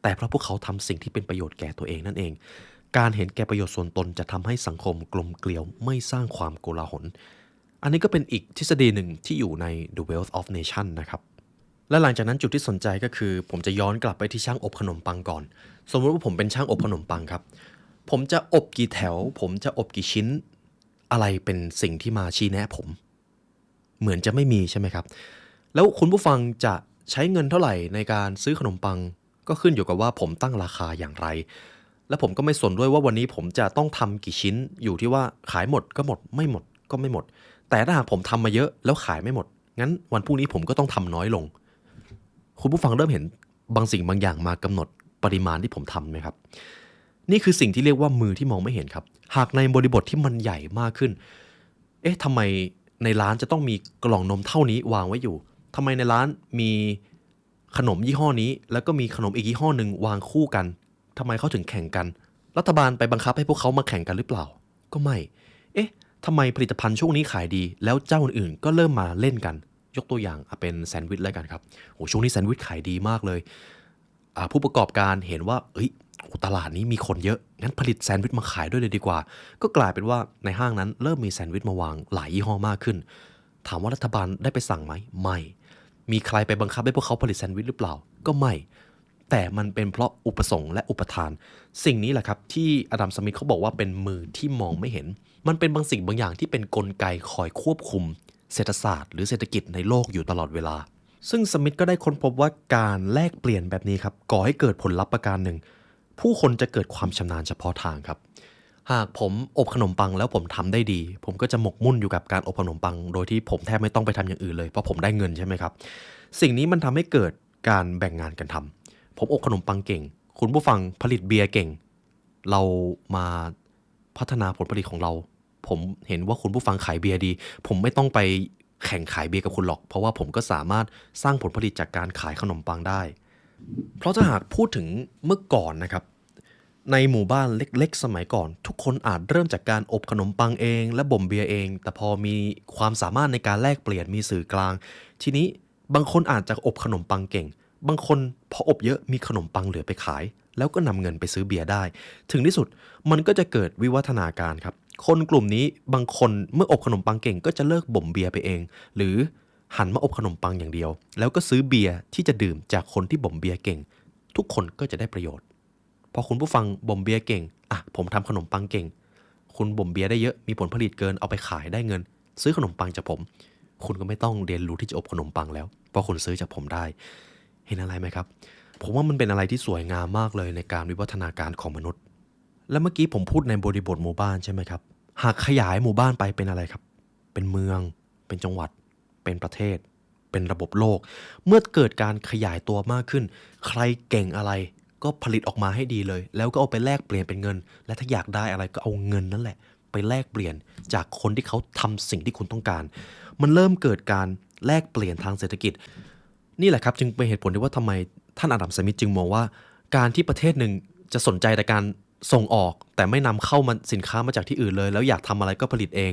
แต่เพราะพวกเขาทำสิ่งที่เป็นประโยชน์แก่ตัวเองนั่นเองการเห็นแก่ประโยชน์ส่วนตนจะทำให้สังคมกลมเกลียวไม่สร้างความโกลาหลอันนี้ก็เป็นอีกทฤษฎีหนึ่งที่อยู่ใน The Wealth of Nation นะครับและหลังจากนั้นจุดที่สนใจก็คือผมจะย้อนกลับไปที่ช่างอบขนมปังก่อนสมมติว่าผมเป็นช่างอบขนมปังครับผมจะอบกี่แถวผมจะอบกี่ชิ้นอะไรเป็นสิ่งที่มาชี้แนะผมเหมือนจะไม่มีใช่ไหมครับแล้วคุณผู้ฟังจะใช้เงินเท่าไหร่ในการซื้อขนมปังก็ขึ้นอยู่กับว่าผมตั้งราคาอย่างไรและผมก็ไม่สนด้วยว่าวันนี้ผมจะต้องทำกี่ชิ้นอยู่ที่ว่าขายหมดก็หมดไม่หมดก็ไม่หมดแต่ถ้าหากผมทำมาเยอะแล้วขายไม่หมดงั้นวันพรุ่งนี้ผมก็ต้องทำน้อยลงคุณผู้ฟังเริ่มเห็นบางสิ่งบางอย่างมากำหนดปริมาณที่ผมทำไหมครับนี่คือสิ่งที่เรียกว่ามือที่มองไม่เห็นครับหากในบริบทที่มันใหญ่มากขึ้นทำไมในร้านจะต้องมีกล่องนมเท่านี้วางไว้อยู่ทำไมในร้านมีขนมยี่ห้อนี้แล้วก็มีขนมอีกยี่ห้อหนึ่งวางคู่กันทำไมเขาถึงแข่งกันรัฐบาลไปบังคับให้พวกเขามาแข่งกันหรือเปล่าก็ไม่ทำไมผลิตภัณฑ์ช่วงนี้ขายดีแล้วเจ้าอื่นๆก็เริ่มมาเล่นกันยกตัวอย่างเป็นแซนด์วิชแล้วกันครับช่วงนี้แซนด์วิชขายดีมากเลยผู้ประกอบการเห็นว่าตลาดนี้มีคนเยอะงั้นผลิตแซนด์วิชมาขายด้วยเลยดีกว่าก็กลายเป็นว่าในห้างนั้นเริ่มมีแซนด์วิชมาวางหลายยี่ห้อมากขึ้นถามว่ารัฐบาลได้ไปสั่งไหมไม่มีใครไปบังคับให้พวกเขาผลิตแซนด์วิชหรือเปล่าก็ไม่แต่มันเป็นเพราะอุปสงค์และอุปทานสิ่งนี้แหละครับที่อดัมสมิธเขาบอกว่าเป็นมือที่มองไม่เห็นมันเป็นบางสิ่งบางอย่างที่เป็นกลไกคอยควบคุมเศรษฐศาสตร์หรือเศรษฐกิจในโลกอยู่ตลอดเวลาซึ่งสมิธก็ได้ค้นพบว่าการแลกเปลี่ยนแบบนี้ครับก่อให้เกิดผลลัพธ์ประการหนึ่งผู้คนจะเกิดความชำนาญเฉพาะทางครับหากผมอบขนมปังแล้วผมทำได้ดีผมก็จะหมกมุ่นอยู่กับการอบขนมปังโดยที่ผมแทบไม่ต้องไปทำอย่างอื่นเลยเพราะผมได้เงินใช่ไหมครับสิ่งนี้มันทำให้เกิดการแบ่งงานกันทำผมอบขนมปังเก่งคุณผู้ฟังผลิตเบียร์เก่งเรามาพัฒนาผลผลิตของเราผมเห็นว่าคุณผู้ฟังขายเบียร์ดีผมไม่ต้องไปแข่งขายเบียร์กับคุณหรอกเพราะว่าผมก็สามารถสร้างผลผลิตจากการขายขนมปังได้เพราะถ้าหากพูดถึงเมื่อก่อนนะครับในหมู่บ้านเล็กๆสมัยก่อนทุกคนอาจเริ่มจากการอบขนมปังเองและบ่มเบียร์เองแต่พอมีความสามารถในการแลกเปลี่ยนมีสื่อกลางทีนี้บางคนอาจจะอบขนมปังเก่งบางคนพออบเยอะมีขนมปังเหลือไปขายแล้วก็นำเงินไปซื้อเบียร์ได้ถึงที่สุดมันก็จะเกิดวิวัฒนาการครับคนกลุ่มนี้บางคนเมื่ออบขนมปังเก่งก็จะเลิกบ่มเบียร์ไปเองหรือหันมาอบขนมปังอย่างเดียวแล้วก็ซื้อเบียร์ที่จะดื่มจากคนที่บ่มเบียร์เก่งทุกคนก็จะได้ประโยชน์พอคุณผู้ฟังบ่มเบียร์เก่งผมทำขนมปังเก่งคุณบ่มเบียร์ได้เยอะมีผลผลิตเกินเอาไปขายได้เงินซื้อขนมปังจากผมคุณก็ไม่ต้องเรียนรู้ที่จะอบขนมปังแล้วเพราะคุณซื้อจากผมได้เห็นอะไรไหมครับผมว่ามันเป็นอะไรที่สวยงามมากเลยในการวิวัฒนาการของมนุษย์และเมื่อกี้ผมพูดในบริบทหมู่บ้านใช่ไหมครับหากขยายหมู่บ้านไปเป็นอะไรครับเป็นเมืองเป็นจังหวัดเป็นประเทศเป็นระบบโลกเมื่อเกิดการขยายตัวมากขึ้นใครเก่งอะไรก็ผลิตออกมาให้ดีเลยแล้วก็เอาไปแลกเปลี่ยนเป็นเงินและถ้าอยากได้อะไรก็เอาเงินนั่นแหละไปแลกเปลี่ยนจากคนที่เขาทำสิ่งที่คุณต้องการมันเริ่มเกิดการแลกเปลี่ยนทางเศรษฐกิจ นี่แหละครับจึงเป็นเหตุผลที่ว่าทำไมท่านอาดัมสมิธจึงมองว่าการที่ประเทศหนึ่งจะสนใจแต่การส่งออกแต่ไม่นำเข้ามาสินค้ามาจากที่อื่นเลยแล้วอยากทำอะไรก็ผลิตเอง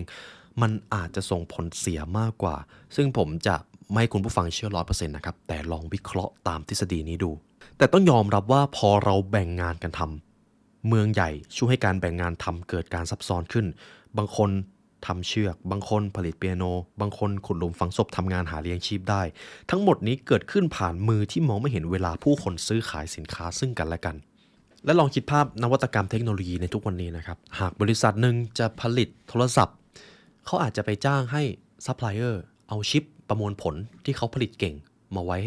มันอาจจะส่งผลเสียมากกว่าซึ่งผมจะไม่ให้คุณผู้ฟังเชื่อ100%นะครับแต่ลองวิเคราะห์ตามทฤษฎีนี้ดูแต่ต้องยอมรับว่าพอเราแบ่งงานกันทำเมืองใหญ่ช่วยให้การแบ่งงานทำเกิดการซับซ้อนขึ้นบางคนทำเชือกบางคนผลิตเปียโนบางคนขุดหลุมฝังศพทำงานหาเลี้ยงชีพได้ทั้งหมดนี้เกิดขึ้นผ่านมือที่มองไม่เห็นเวลาผู้คนซื้อขายสินค้าซึ่งกันและกันและลองคิดภาพนวัตกรรมเทคโนโลยีในทุกวันนี้นะครับหากบริษัทหนึ่งจะผลิตโทรศัพท์เขาอาจจะไปจ้างให้ซัพพลายเออร์เอาชิปประมวลผลที่เขาผลิตเก่งมาไว้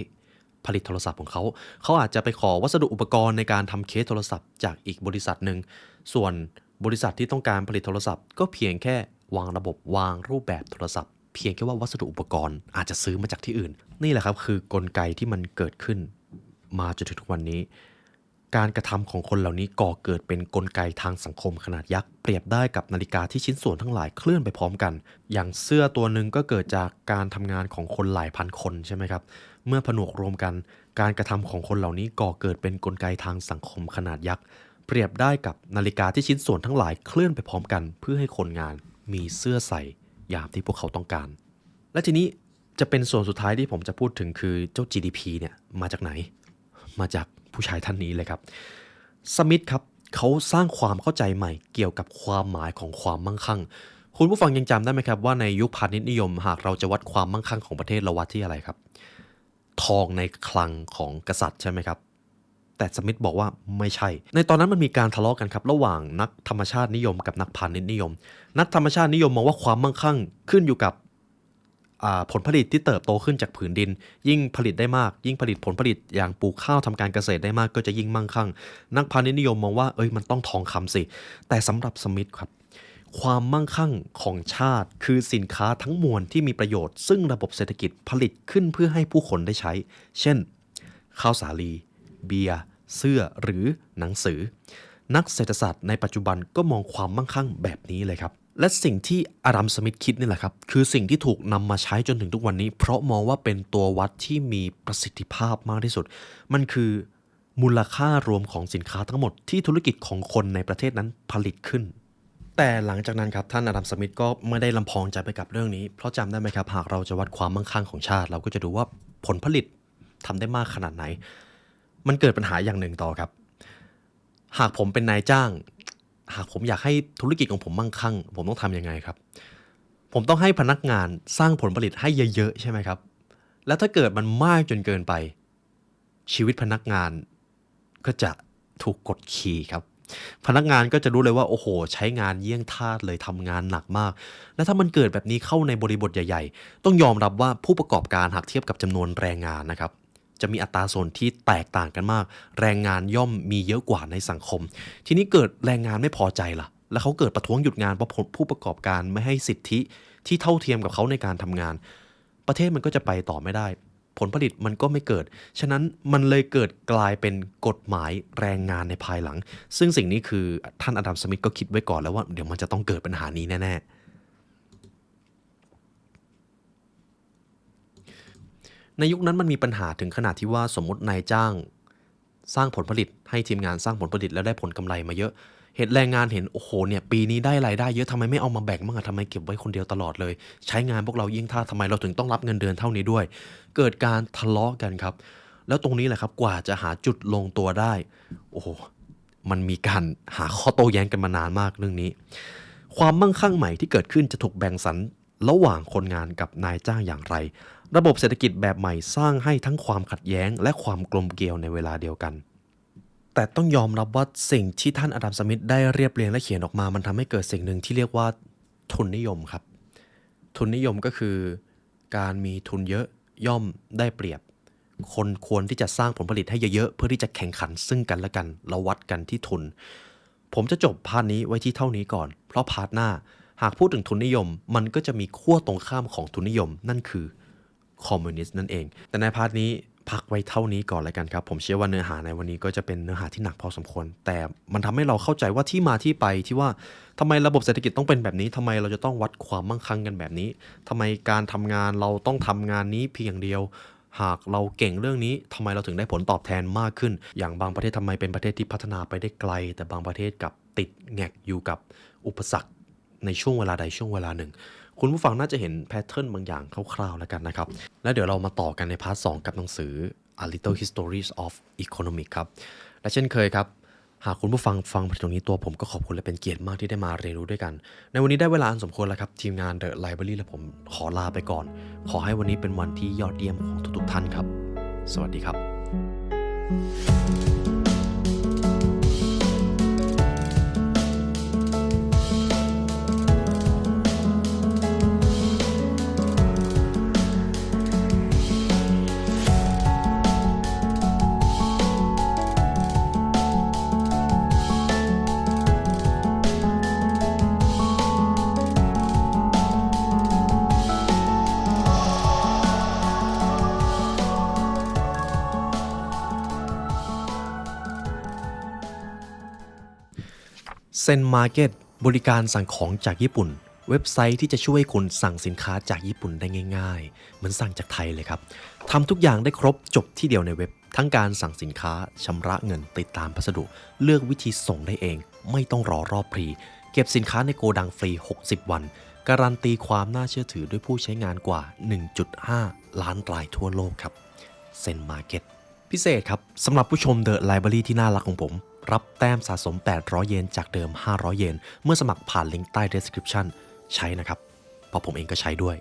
ผลิตโทรศัพท์ของเขาอาจจะไปขอวัสดุอุปกรณ์ในการทำเคสโทรศัพท์จากอีกบริษัทหนึ่งส่วนบริษัทที่ต้องการผลิตโทรศัพท์ก็เพียงแค่วางระบบวางรูปแบบโทรศัพท์เพียงแค่ว่าวัสดุอุปกรณ์อาจจะซื้อมาจากที่อื่นนี่แหละครับคือกลไกที่มันเกิดขึ้นมาจนถึงทุกวันนี้การกระทำของคนเหล่านี้ก่อเกิดเป็นกลไกทางสังคมขนาดยักษ์เปรียบได้กับนาฬิกาที่ชิ้นส่วนทั้งหลายเคลื่อนไปพร้อมกันอย่างเสื้อตัวหนึ่งก็เกิดจากการทำงานของคนหลายพันคนใช่ไหมครับเมื่อผนวกรวมกันการกระทำของคนเหล่านี้ก่อเกิดเป็นกลไกทางสังคมขนาดยักษ์เปรียบได้กับนาฬิกาที่ชิ้นส่วนทั้งหลายเคลื่อนไปพร้อมกันเพื่อให้คนงานมีเสื้อใส่ยามที่พวกเขาต้องการและทีนี้จะเป็นส่วนสุดท้ายที่ผมจะพูดถึงคือเจ้า GDP เนี่ยมาจากไหนมาจากผู้ชายท่านนี้เลยครับสมิธครับเขาสร้างความเข้าใจใหม่เกี่ยวกับความหมายของความมั่งคั่งคุณผู้ฟังยังจำได้ไหมครับว่าในยุคพาณิชย์นิยมหากเราจะวัดความมั่งคั่งของประเทศเราวัดที่อะไรครับทองในคลังของกษัตริย์ใช่ไหมครับแต่สมิธบอกว่าไม่ใช่ในตอนนั้นมันมีการทะเลาะกันครับระหว่างนักธรรมชาตินิยมกับนักพาณิชย์นิยมนักธรรมชาตินิยมมองว่าความมั่งคั่งขึ้นอยู่กับผลผลิตที่เติบโตขึ้นจากผืนดินยิ่งผลิตได้มากยิ่งผลิตผลผลิตอย่างปลูกข้าวทำการเกษตรได้มากก็จะยิ่งมั่งคั่งนักพาณิชย์นิยมมองว่ามันต้องทองคำสิแต่สำหรับสมิธครับความมั่งคั่งของชาติคือสินค้าทั้งมวลที่มีประโยชน์ซึ่งระบบเศรษฐกิจผลิตขึ้นเพื่อให้ผู้คนได้ใช้เช่นข้าวสาลีเบียร์เสื้อหรือหนังสือนักเศรษฐศาสตร์ในปัจจุบันก็มองความมั่งคั่งแบบนี้เลยครับและสิ่งที่อาดัมสมิธคิดนี่แหละครับคือสิ่งที่ถูกนำมาใช้จนถึงทุกวันนี้เพราะมองว่าเป็นตัววัดที่มีประสิทธิภาพมากที่สุดมันคือมูลค่ารวมของสินค้าทั้งหมดที่ธุรกิจของคนในประเทศนั้นผลิตขึ้นแต่หลังจากนั้นครับท่านอาดัมสมิธก็ไม่ได้ลำพองใจไปกับเรื่องนี้เพราะจำได้ไหมครับหากเราจะวัดความมั่งคั่งของชาติเราก็จะดูว่าผลผลิตทำได้มากขนาดไหนมันเกิดปัญหาอย่างหนึ่งต่อครับหากผมเป็นนายจ้างหากผมอยากให้ธุรกิจของผมมั่งคั่งผมต้องทำยังไงครับผมต้องให้พนักงานสร้างผลผลิตให้เยอะๆใช่ไหมครับแล้วถ้าเกิดมันมากจนเกินไปชีวิตพนักงานก็จะถูกกดขี่ครับพนักงานก็จะรู้เลยว่าโอ้โหใช้งานเยี่ยงทาสเลยทำงานหนักมากแล้วถ้ามันเกิดแบบนี้เข้าในบริบทใหญ่ๆต้องยอมรับว่าผู้ประกอบการหากเทียบกับจำนวนแรงงานนะครับจะมีอัตราส่วนที่แตกต่างกันมากแรงงานย่อมมีเยอะกว่าในสังคมทีนี้เกิดแรงงานไม่พอใจล่ะแล้วเขาเกิดประท้วงหยุดงานเพราะผู้ประกอบการไม่ให้สิทธิที่เท่าเทียมกับเขาในการทำงานประเทศมันก็จะไปต่อไม่ได้ผลผลิตมันก็ไม่เกิดฉะนั้นมันเลยเกิดกลายเป็นกฎหมายแรงงานในภายหลังซึ่งสิ่งนี้คือท่านอาดัมสมิธก็คิดไว้ก่อนแล้วว่าเดี๋ยวมันจะต้องเกิดปัญหานี้แน่ๆในยุคนั้นมันมีปัญหาถึงขนาดที่ว่าสมมตินายจ้างสร้างผลผลิตให้ทีมงานสร้างผลผลิตแล้วได้ผลกำไรมาเยอะเห็นแรงงานเห็นโอ้โหเนี่ยปีนี้ได้รายได้เยอะทำไมไม่เอามาแบ่งบ้างอะทำไมเก็บไว้คนเดียวตลอดเลยใช้งานพวกเรายิ่งท่าทำไมเราถึงต้องรับเงินเดือนเท่านี้ด้วยเกิดการทะเลาะกันครับแล้วตรงนี้แหละครับกว่าจะหาจุดลงตัวได้โอ้โหมันมีการหาข้อโต้แย้งกันมานานมากเรื่องนี้ความมั่งคั่งใหม่ที่เกิดขึ้นจะถูกแบ่งสรรระหว่างคนงานกับนายจ้างอย่างไรระบบเศรษฐกิจแบบใหม่สร้างให้ทั้งความขัดแย้งและความกลมเกลียวในเวลาเดียวกันแต่ต้องยอมรับว่าสิ่งที่ท่านอาดัมสมิธได้เรียบเรียงและเขียนออกมามันทำให้เกิดสิ่งหนึ่งที่เรียกว่าทุนนิยมครับทุนนิยมก็คือการมีทุนเยอะย่อมได้เปรียบคนควรที่จะสร้างผลผลิตให้เยอะๆเพื่อที่จะแข่งขันซึ่งกันและกันเราวัดกันที่ทุนผมจะจบพาร์ทนี้ไว้ที่เท่านี้ก่อนเพราะพาร์ทหน้าหากพูดถึงทุนนิยมมันก็จะมีขั้วตรงข้ามของทุนนิยมนั่นคือคอมมิวนิสต์นั่นเองแต่ในพาร์ทนี้พักไว้เท่านี้ก่อนแล้วกันครับผมเชื่อว่าเนื้อหาในวันนี้ก็จะเป็นเนื้อหาที่หนักพอสมควรแต่มันทำให้เราเข้าใจว่าที่มาที่ไปที่ว่าทำไมระบบเศรษฐกิจต้องเป็นแบบนี้ทำไมเราจะต้องวัดความมั่งคั่งกันแบบนี้ทำไมการทำงานเราต้องทำงานนี้เพียงอย่างเดียว หากเราเก่งเรื่องนี้ทำไมเราถึงได้ผลตอบแทนมากขึ้นอย่างบางประเทศทำไมเป็นประเทศที่พัฒนาไปได้ไกลแต่บางประเทศกลับติดแงกอยู่กับอุปสรรคในช่วงเวลาใดช่วงเวลาหนึ่งคุณผู้ฟังน่าจะเห็นแพทเทิร์นบางอย่างคร่าวๆแล้วกันนะครับแล้วเดี๋ยวเรามาต่อกันในพาร์ท2กับหนังสือ A Little Histories of Economics ครับและเช่นเคยครับหากคุณผู้ฟังฟังไปตรงนี้ตัวผมก็ขอบคุณและเป็นเกียรติมากที่ได้มาเรียนรู้ด้วยกันในวันนี้ได้เวลาอันสมควรแล้วครับทีมงาน The Library และผมขอลาไปก่อนขอให้วันนี้เป็นวันที่ยอดเยี่ยมของทุกๆท่านครับสวัสดีครับเซ็นมาร์เก็ตบริการสั่งของจากญี่ปุ่นเว็บไซต์ที่จะช่วยคุณสั่งสินค้าจากญี่ปุ่นได้ง่ายๆเหมือนสั่งจากไทยเลยครับทำทุกอย่างได้ครบจบที่เดียวในเว็บทั้งการสั่งสินค้าชำระเงินติดตามพัสดุเลือกวิธีส่งได้เองไม่ต้องรอรอบพรีเก็บสินค้าในโกดังฟรี60วันการันตีความน่าเชื่อถือด้วยผู้ใช้งานกว่า 1.5 ล้านรายทั่วโลกครับเซ็นมาร์เก็ตพิเศษครับสำหรับผู้ชม The Library ที่น่ารักของผมรับแต้มสะสม800เยนจากเดิม500เยนเมื่อสมัครผ่านลิงก์ใต้ description ใช้นะครับเพราะผมเองก็ใช้ด้วย